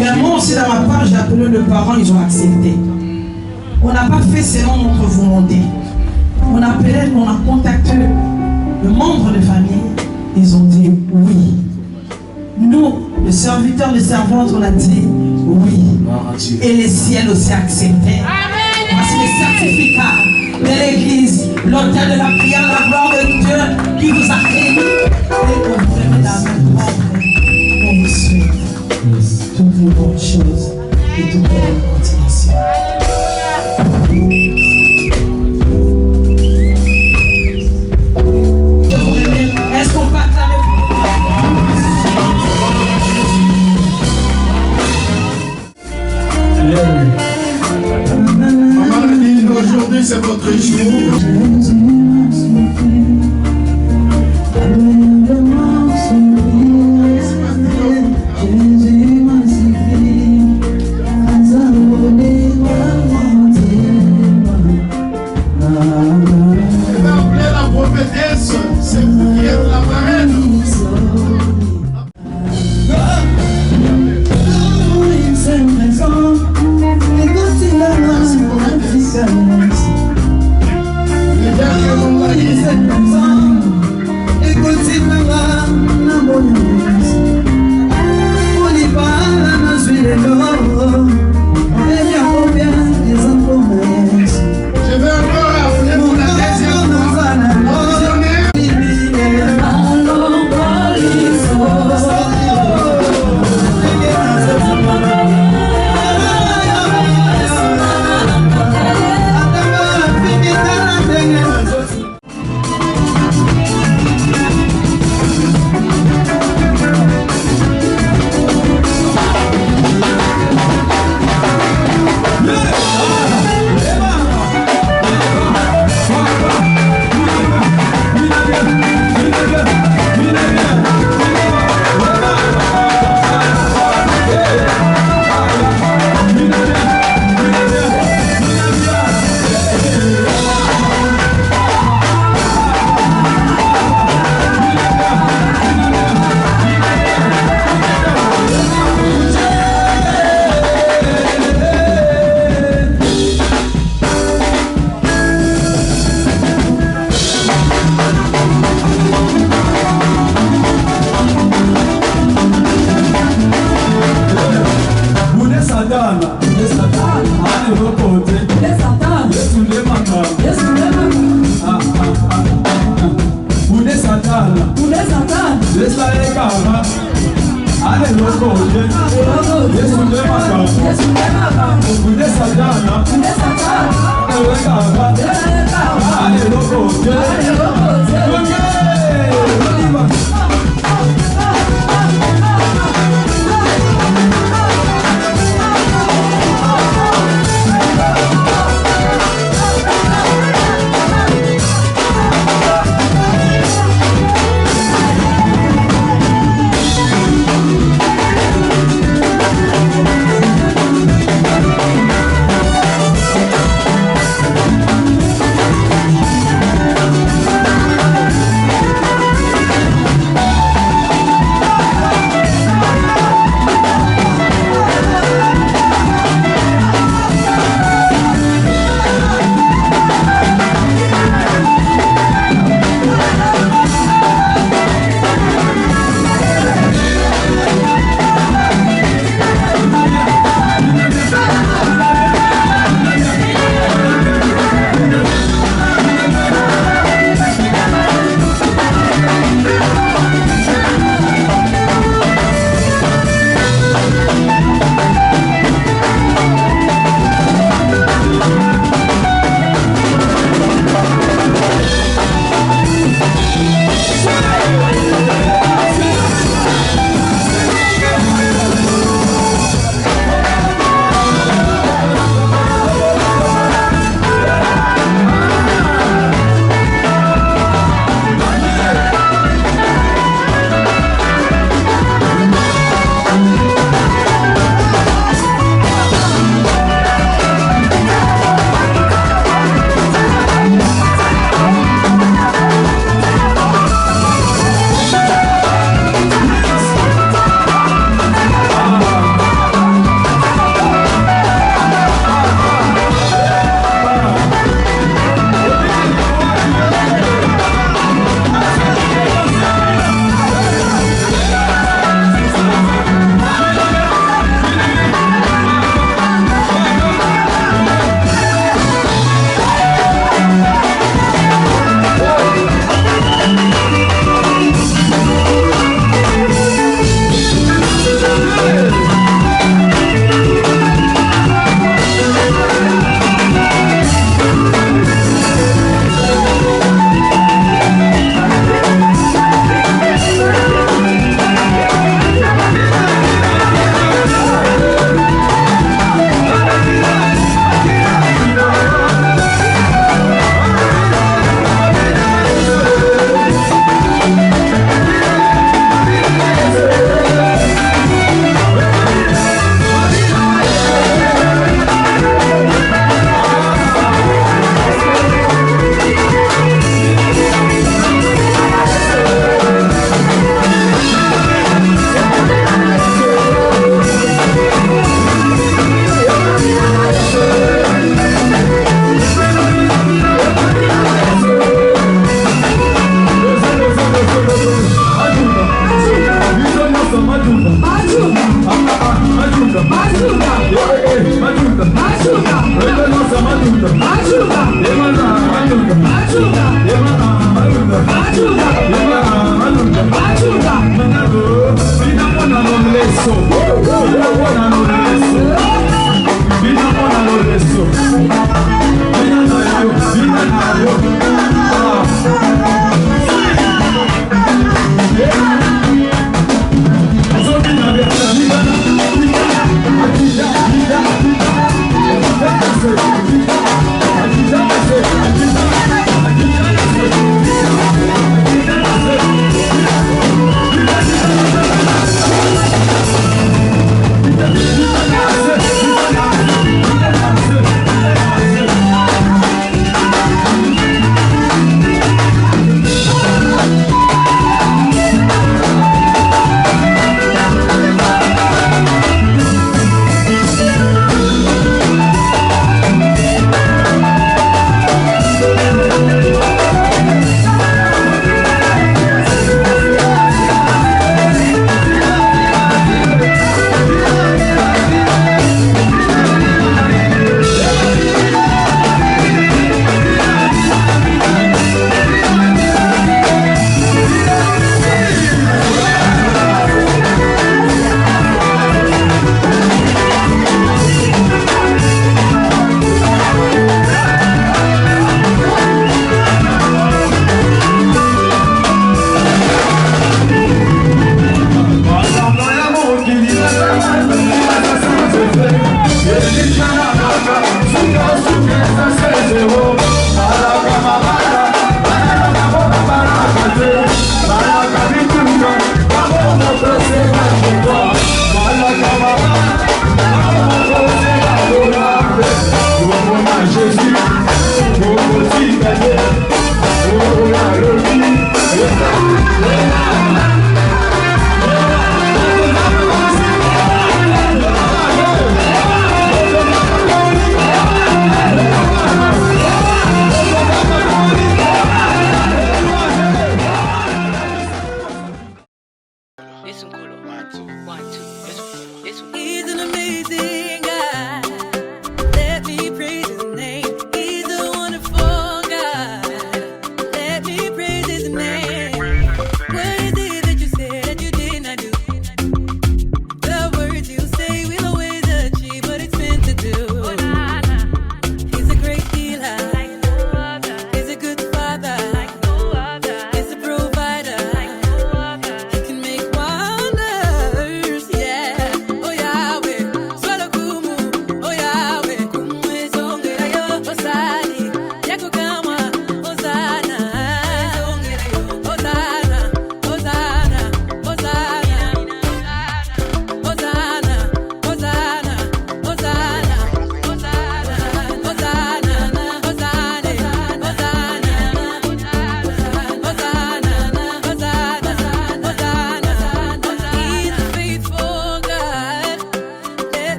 Mais moi aussi, dans ma part, j'ai appelé les parents, ils ont accepté. On n'a pas fait selon notre volonté. On a appelé, on a contacté le membre de famille. Ils ont dit oui. Nous, le serviteur, le servante, on a dit oui. Et les ciels aussi accepté. Voici les certificats de l'église, l'autel de la prière, la gloire de Dieu qui vous a créé. Et on vous remet la main propre. On vous souhaite toutes les bonnes choses et toutes les bonnes continuations. Est-ce qu'on peut acclamer Maman Nadine, aujourd'hui c'est votre jour.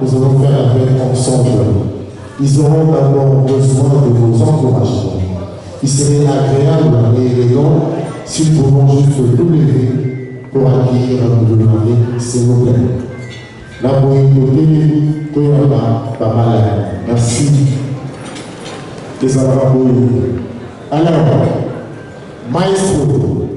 nous allons faire avec ensemble. Ils auront d'abord besoin de vos encouragements. Il serait agréable et élégant si nous pouvons juste nous lever pour accueillir le mari, s'il vous plaît. La beauté, pas mal. Merci. Les alors, maestro.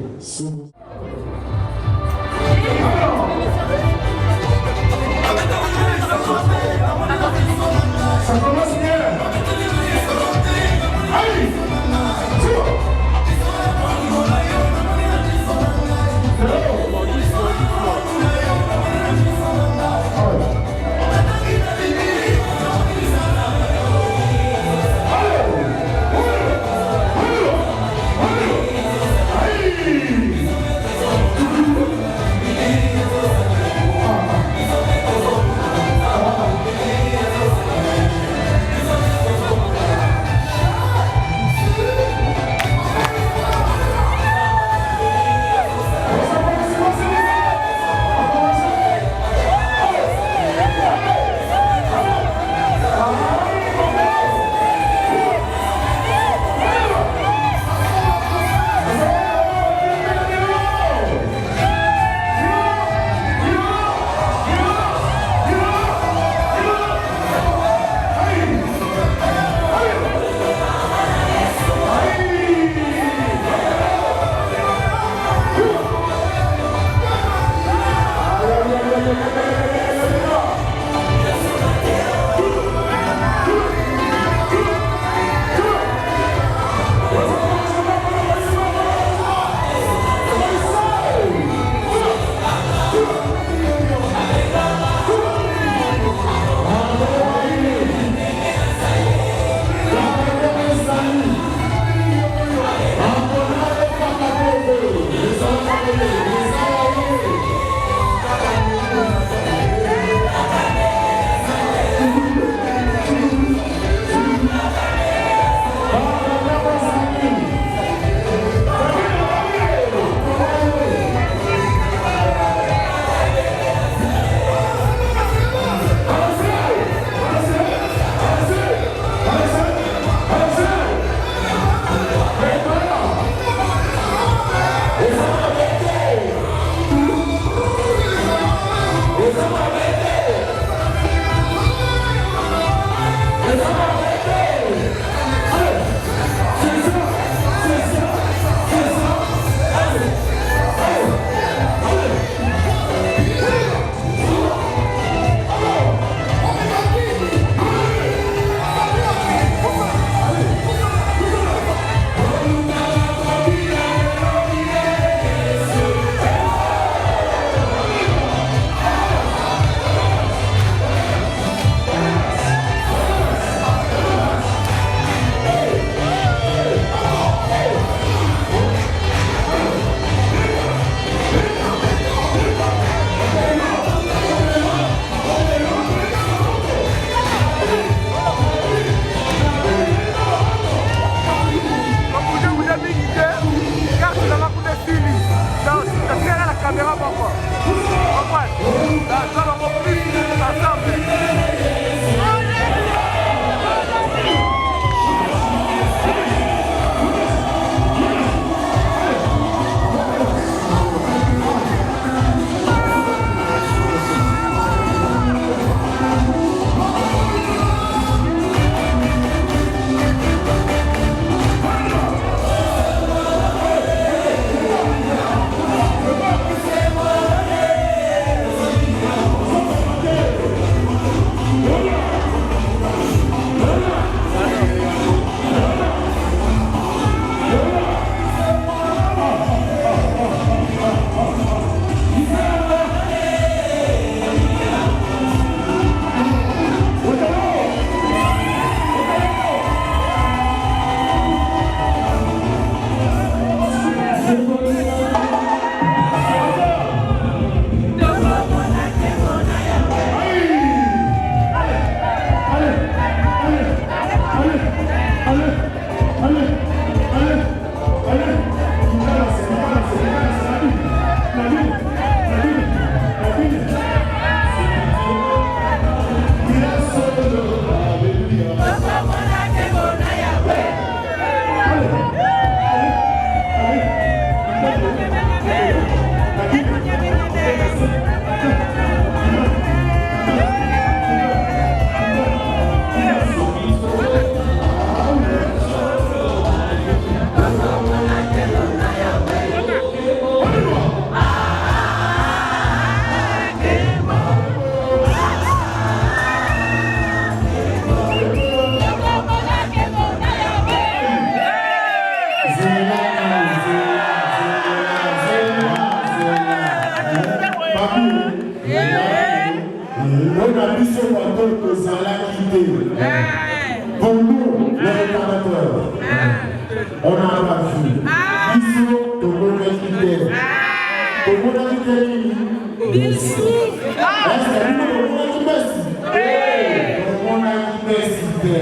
vous, les réparateurs. On n'a pas vu. Bisous, tout le monde est quitté. Tout le monde est quitté. Bisous. Est-ce que tout le monde est quitté? Tout le monde est quitté.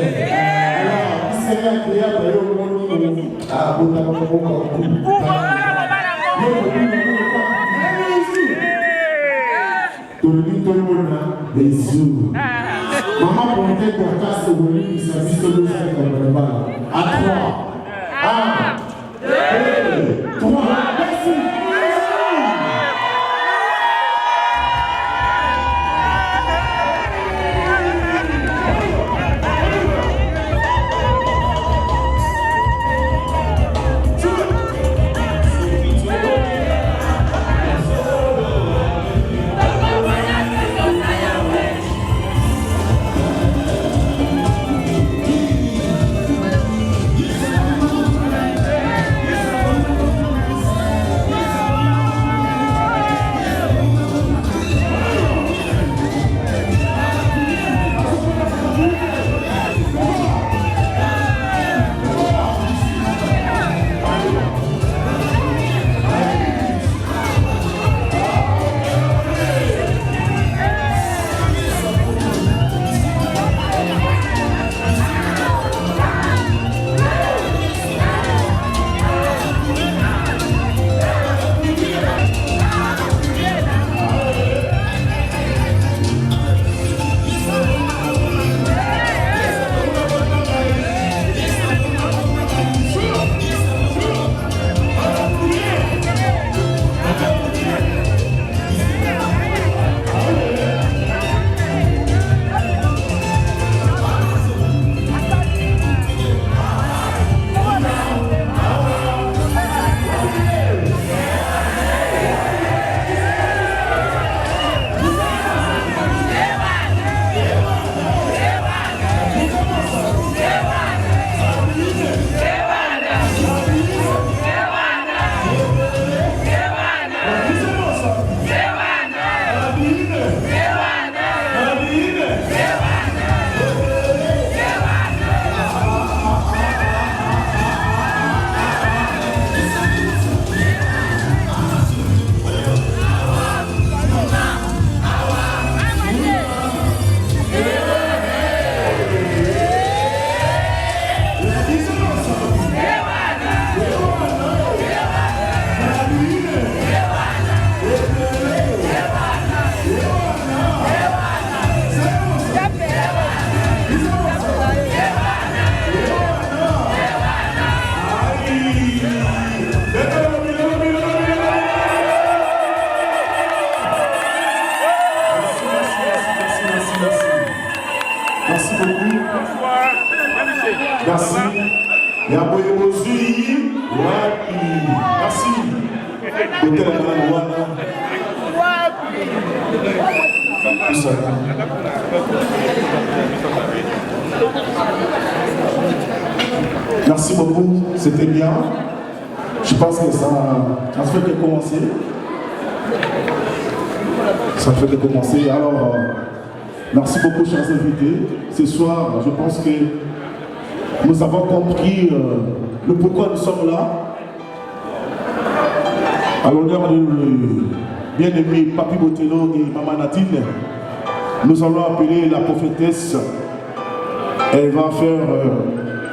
Alors, c'est agréable de monde. Ah, vous n'avez pas beaucoup. Tout le monde a des yeux. Maman portait ton casque au lit, il s'est vu sur le sac comme le bas. À 3. 1, 2, 3. Merci. Merci beaucoup, c'était bien. Je pense que ça ne fait que commencer. Ça ne fait que commencer. Alors, merci beaucoup, chers invités. Ce soir, je pense que nous avons compris le pourquoi nous sommes là. À l'honneur de bien-aimé Papi Botello et Maman Nadine, nous allons appeler la prophétesse. Elle va faire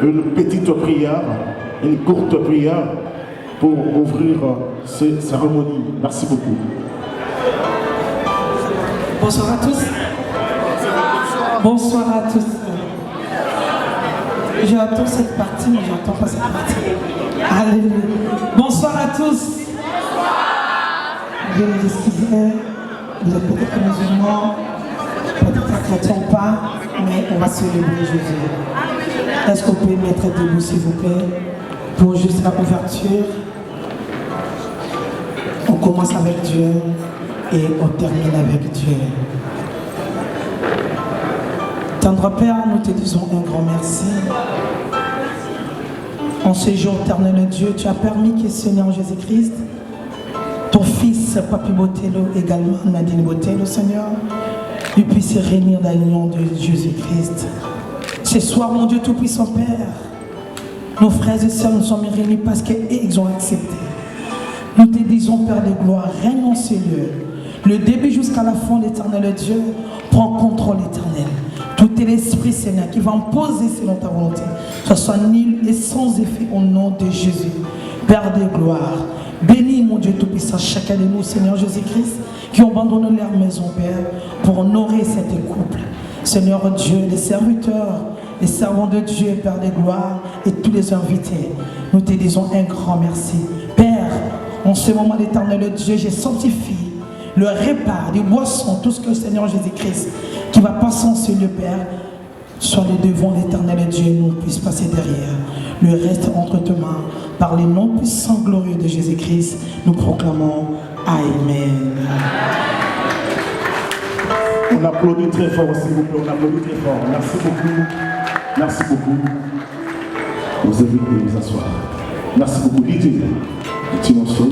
une petite prière, une courte prière pour ouvrir cette cérémonie. Merci beaucoup. Bonsoir à tous. Bonsoir à tous. J'entends cette partie, mais j'entends pas cette partie. Alléluia. Bonsoir à tous. Je vais vous excuser. Vous êtes peut-être musulmans, peut-être chrétiens ou pas, mais on va célébrer Jésus. Est-ce qu'on peut mettre debout, s'il vous plaît, pour juste la ouverture? On commence avec Dieu et on termine avec Dieu. Tendre Père, nous te disons un grand merci. En ce jour, éternel Dieu, tu as permis que Seigneur Jésus-Christ, ton fils Papi Botello, également Nadine Botello, Seigneur, il puisse réunir dans l'union de Jésus-Christ. Ce soir, mon Dieu Tout-Puissant Père, nos frères et sœurs nous sommes réunis parce qu'ils ont accepté. Nous te disons, Père de gloire, règne en ces lieux. Le début jusqu'à la fin, l'Éternel Dieu prend contrôle, l'Éternel. Tout est l'Esprit, Seigneur, qui va imposer selon ta volonté. Que ce soit nul et sans effet au nom de Jésus. Père de gloire, bénis, mon Dieu Tout-Puissant, chacun de nous, Seigneur Jésus-Christ, qui ont abandonné leur maison, Père, pour honorer cet couple. Seigneur Dieu, les serviteurs, les servants de Dieu, Père de gloire, et tous les invités, nous te disons un grand merci. Père, en ce moment, l'Éternel Dieu, je sanctifie le repas, les boissons, tout ce que le Seigneur Jésus-Christ, qui va passer en ce lieu, Père, soit les devants l'Éternel Dieu, nous puisse passer derrière. Le reste entre tes mains, par les noms puissants glorieux de Jésus-Christ, nous proclamons Amen. On applaudit très fort, s'il vous plaît, on applaudit très fort. Merci beaucoup. Merci beaucoup. Vous invite de vous asseoir. Merci beaucoup. Dites morceau.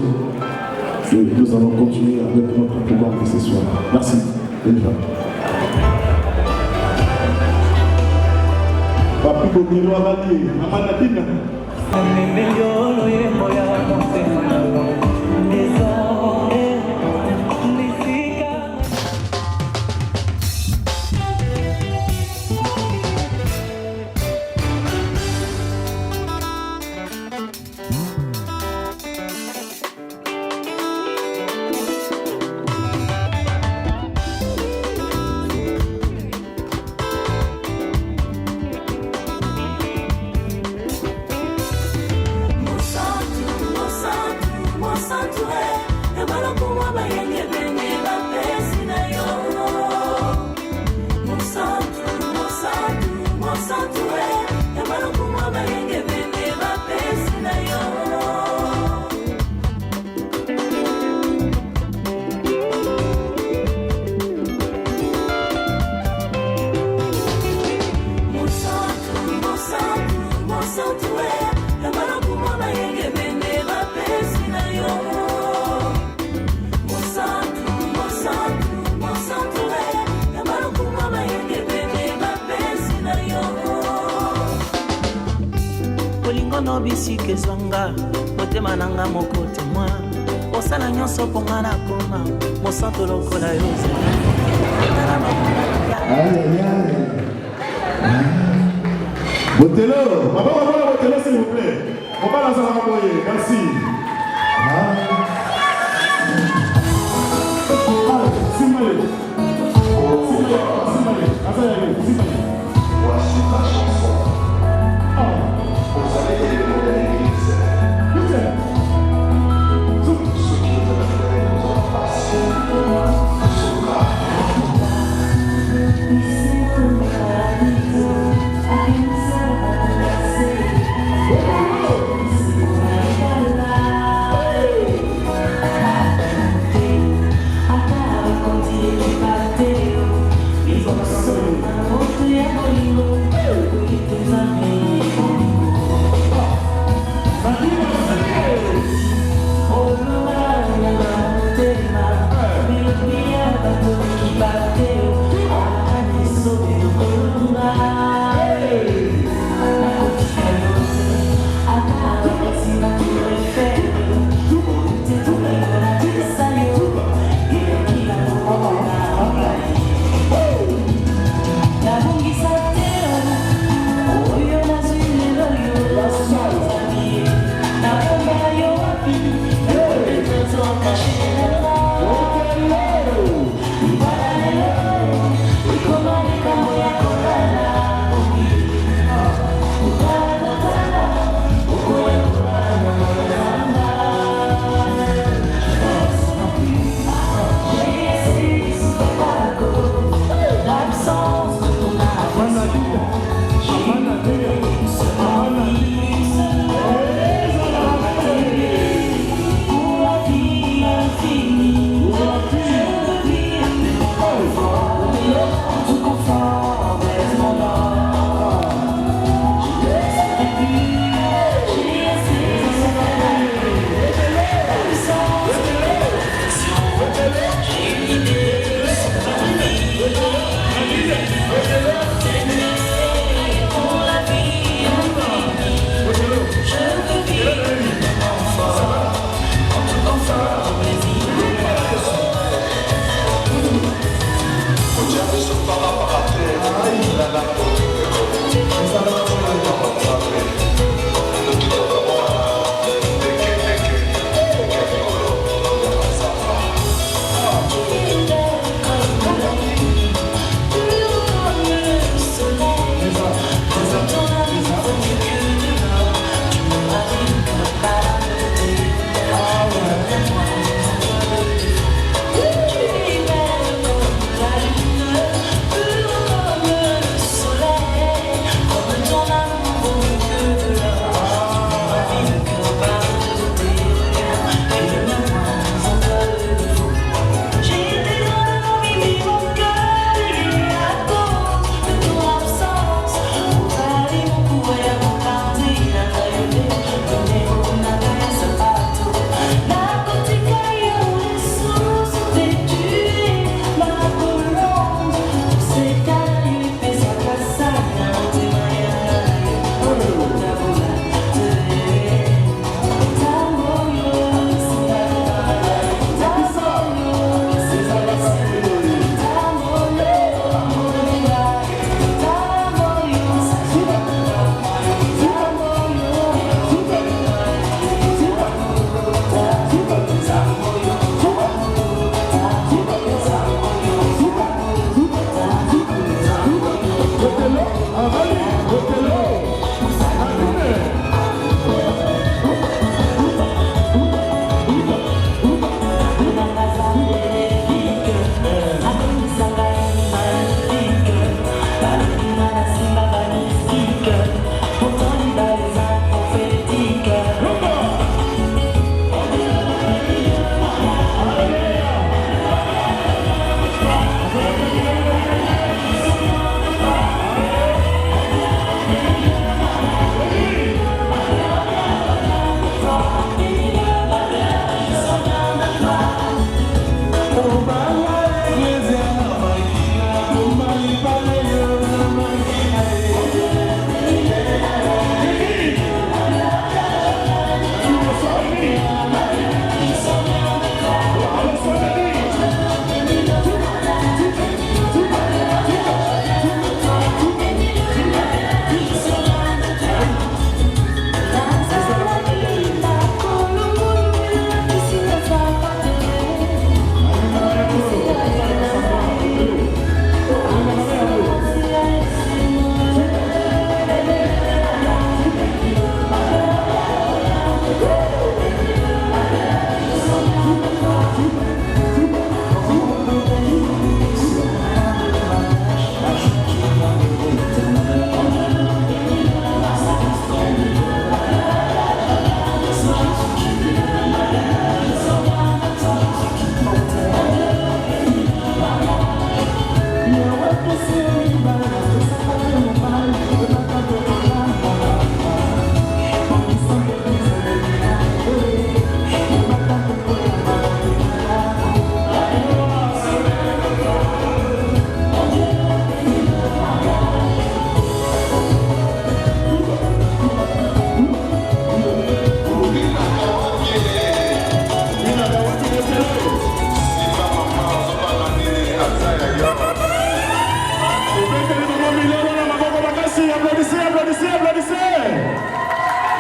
Et nous allons continuer avec notre programme de ce soir. Merci. Bonne journée. Papi Bokilo Abadi, Amanatina. no bisika ezwanga motema nanga moko témoin osala nyonso mponga na koma mosanto lokola yo Botelo, maman, Botelo s'il vous plaît. On va la salle à merci. Voici ma chanson. Vous allez élever l'église. Ce qui nous a fait nous en passer.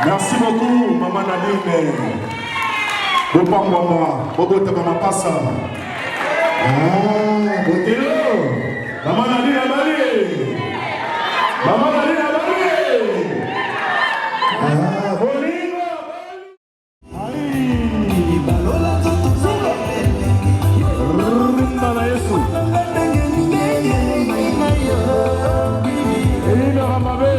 Merci beaucoup, Maman Nadine. Bopa Mama, Bobo Tabama Passa. Ah, Botelo. Maman Nadine Abali. Maman Nadine Abali. Ah, Bolingo. Aïe. Balola Toto. Rumba na Yesu. Elina Ramabe.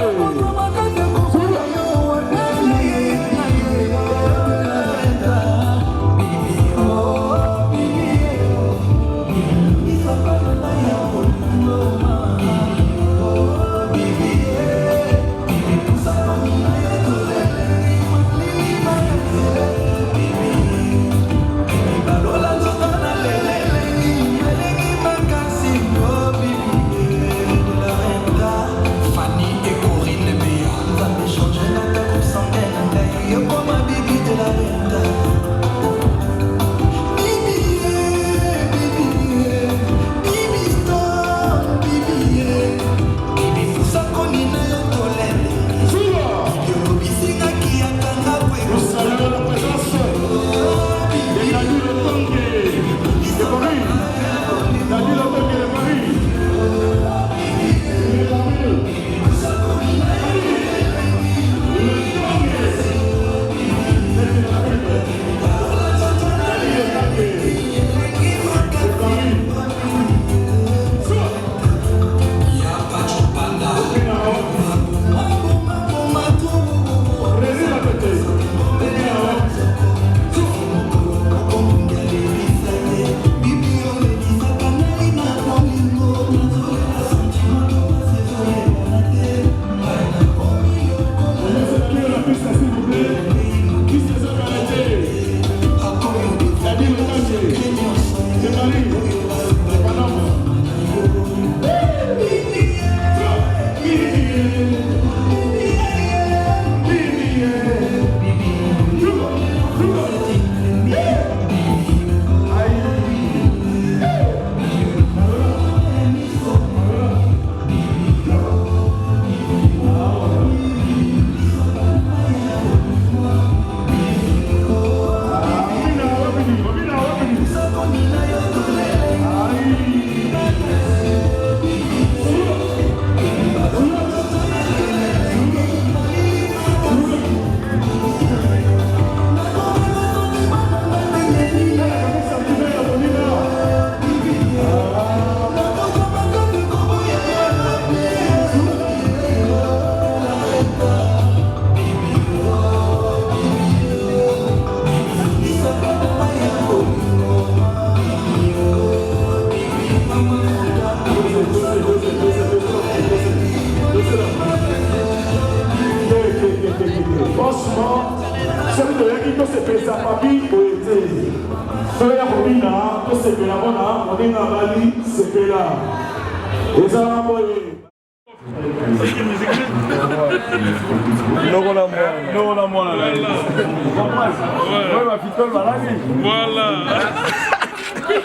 Voilà.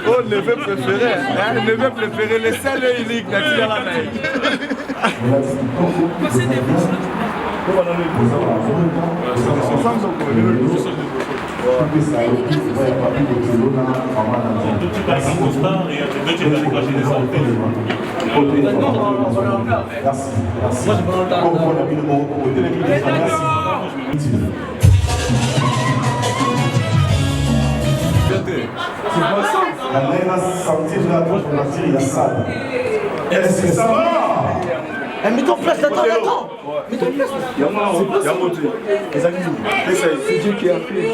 Oh, neveu préféré, hein? Neveu préféré, le seul et unique, Natia Lanaï. La mère va sentir la droite pour partir, il y a ça. Est-ce que ça va? Mets ton place, attends. Mets ton place. Il y a monté. C'est Dieu qui a fait.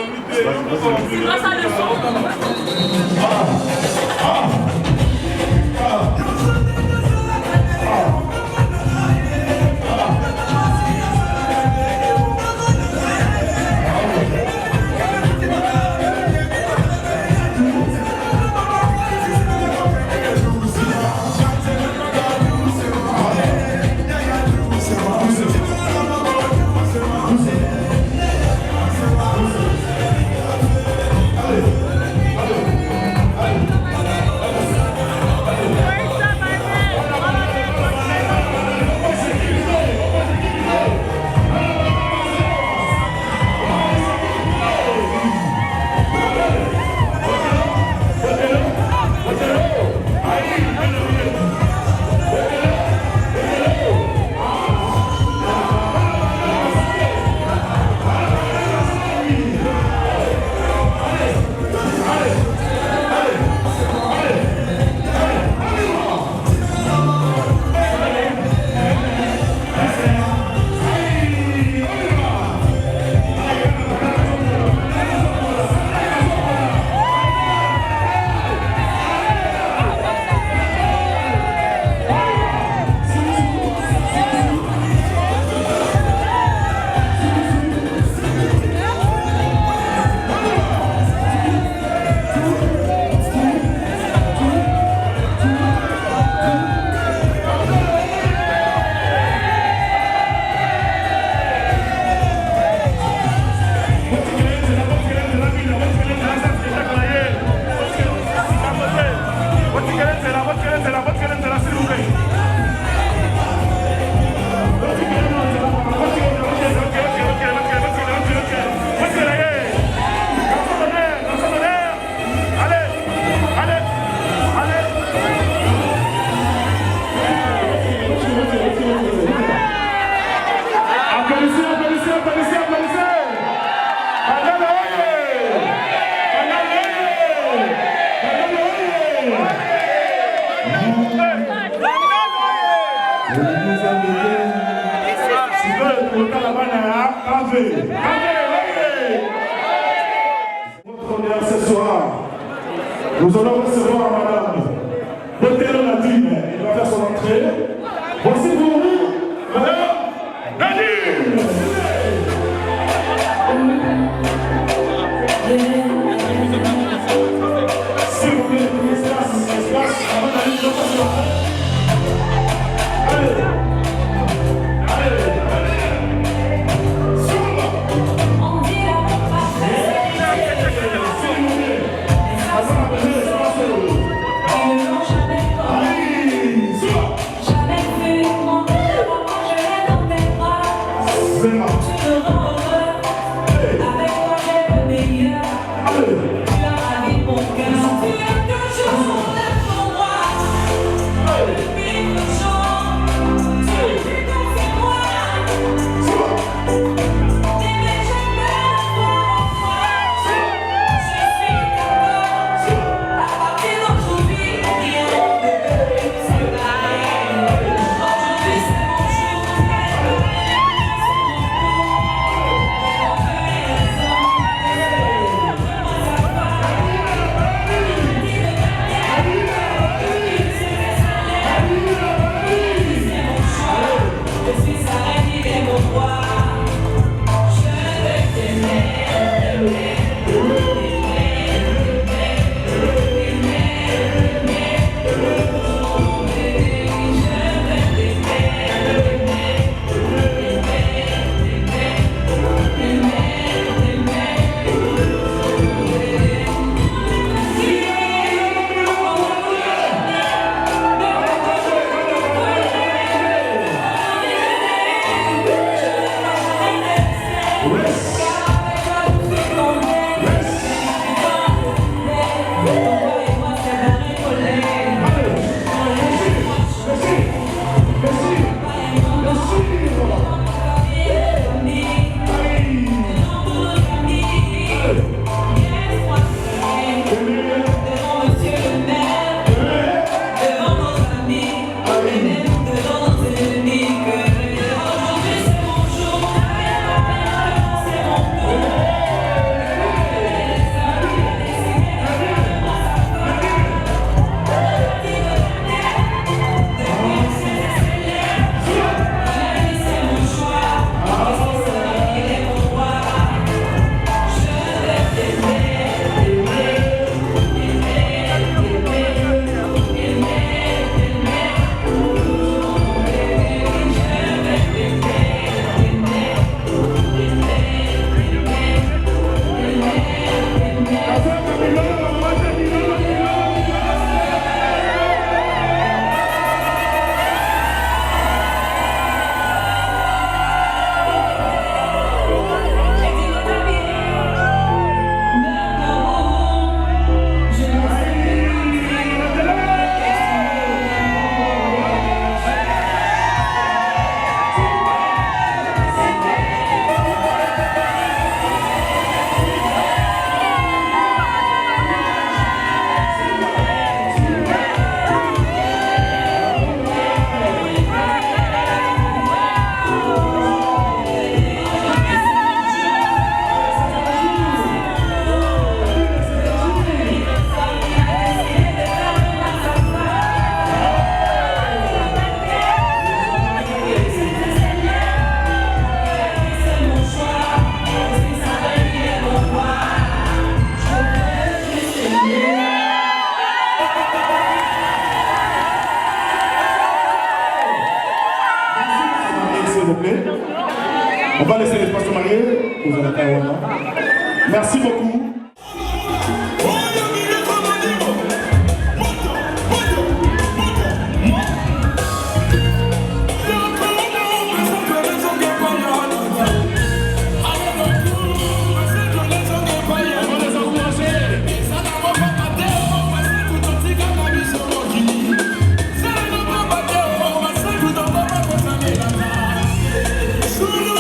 Ravé. Votre honneur ce soir, nous allons recevoir Madame Docteur Nadine. Elle va faire son entrée. Voici pour vous, Madame Nadine. S'il vous plaît, espace, avant d'aller dans votre soirée. Allez. On va laisser l'espace se marier. Vous allez faire honneur. Merci beaucoup. Solo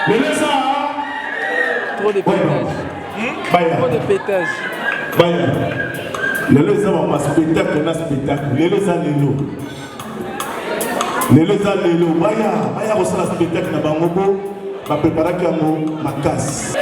Lelo ça. Trop de pétage. Trop de pétage. Baya. Lelo ça va pas spectacle na spectacle. Lelo ça lelo. Lelo ça lelo. Baya ko sala spectacle na bango bo ba préparer kamo makasi.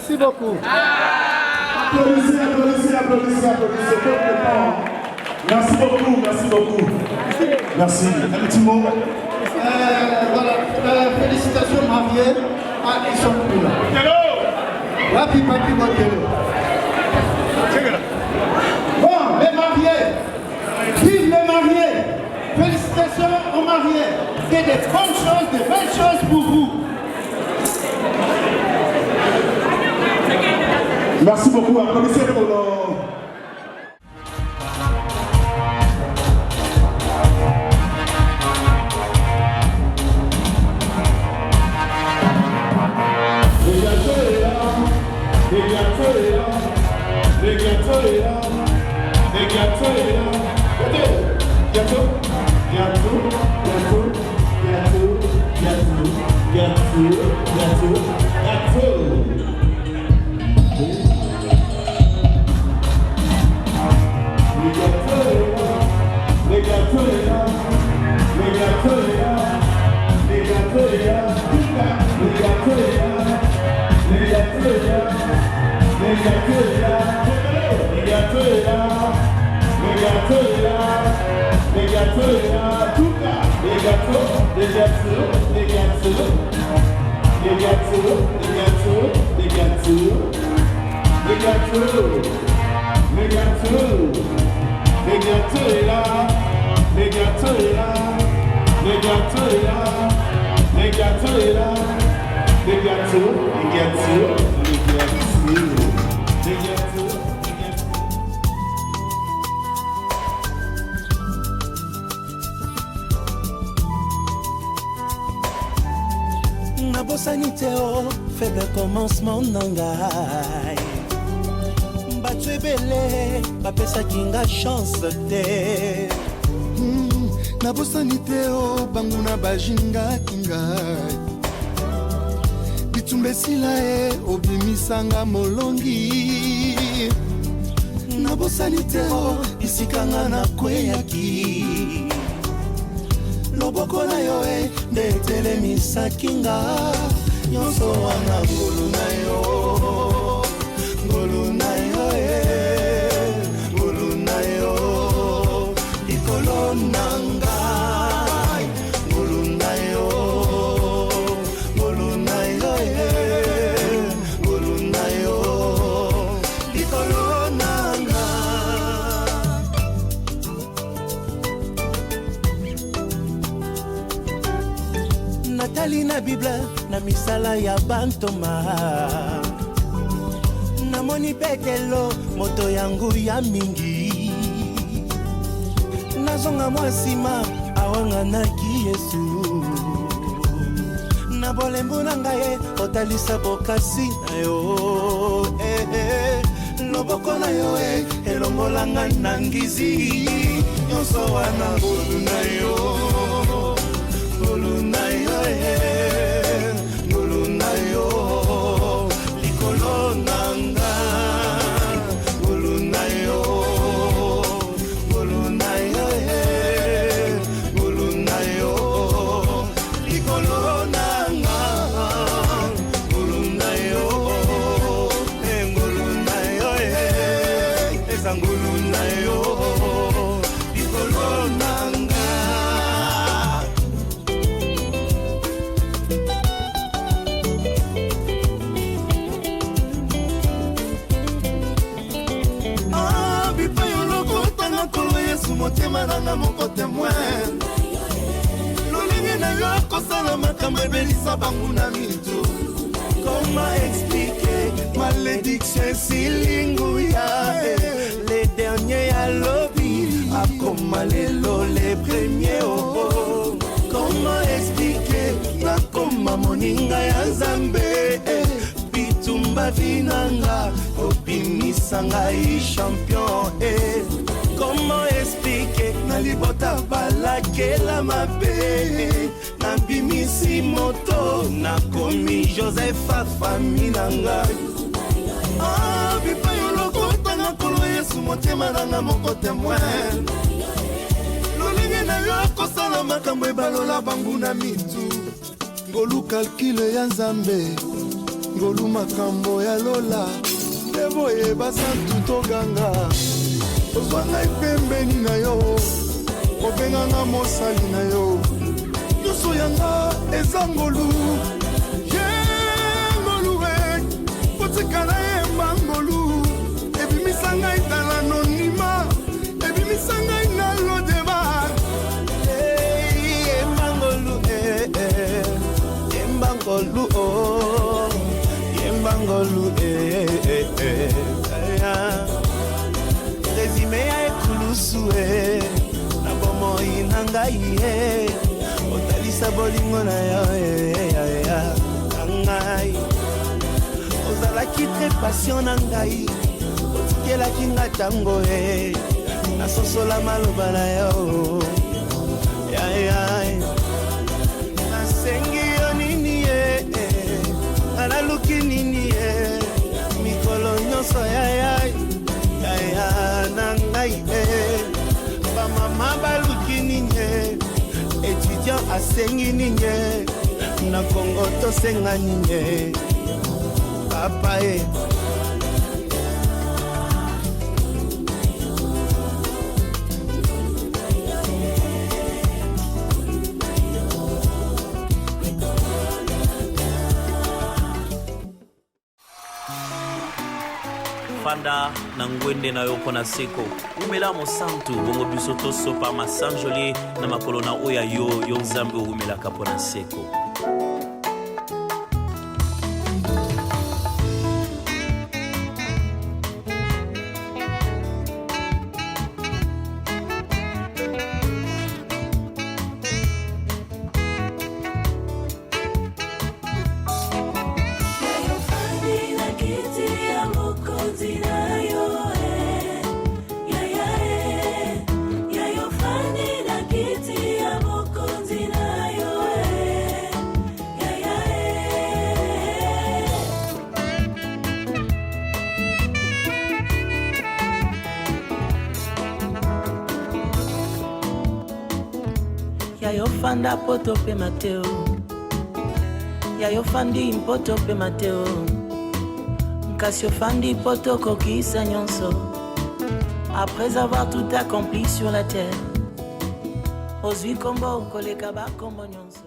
Merci beaucoup. Applaudissez. Merci beaucoup. Merci. Un petit mot. Voilà. Félicitations mariés. Ah, ils sont plus là. Wapi papi Motelo. Bon, les mariés. Vive les mariés. Félicitations aux mariés. Que des bonnes choses, de belles choses pour vous. Merci beaucoup. Applaudissez pour le... Saniteo, faible commencement nangai. Batu ebele, bapesa kinga chance te. Nabo saniteo, banguna bajinga kingai. Bitumbe silae, obimisanga molongi. Nabo saniteo, isikanga na kweyaki. Loboko na yo nde telemisa kinga nyonso wana ngolu na yo likolo nanga ngolu na yo likolo nanga. Natali na Bible na misala ya bantoma namoni petelo moto yangu ya mingi nazonga mwasima awanganaki Yesu na bolembo na ngai otalisa bokasi na yo loboko na yo elongolanga na ngizi nyonso wana ngolu na yo likolo nanga motema nanga moko témoin lolingi na yo kosala makambo ebelisa bangu na mitu. Comment expliquer malédiction esilinguya les derniers ya lobi akoma lelo les premiers oh. Comment expliquer nakoma moninga ya Nzambe bitumba vinanga obimisanga i champion Comment expliquer na libota balakela mabe na bimisi moto na komi Joseph afami nanga bipa yoloko tanga kolo Yesu motema nanga moko témoin lolingi na yo kosala makambo ebalola bangu na mitu ngolu calcule ya Nzambe ngolu makambo ya lola eboye basantu toganga ozwa ngai pembeni na yo obenganga mosali na yo nyonso yanga eza ngolu ye ngolu kotikala yemba ngolu ebimisa ngai tala nonima ebimisa ngai na lodeba yemba ngolu yemba ngolu yemba ngolu rezime ya ekulusu na bomoi na ngai otalisa bolingo na yo ngai ozalaki tre passion na ngai otikelaki nga tango nasosola maloba na yo nasengi yo nini naluki nini mikolo nyonso na ngai bamama baluki nini étudiant asengi nini na Kongo tosenga nini papa Fanda na ngwende na yo pona seko umela mosantu bongo biso toso pa masanjoli na makolo na oya yo nzambe umela kapona seko Fanda poto pe Mateo Yayo fandi poto pe Mateo Nkasio fandi poto kokisa nyonso Après avoir tout accompli sur la terre Ozwi kombo koleka ba kombo nyonso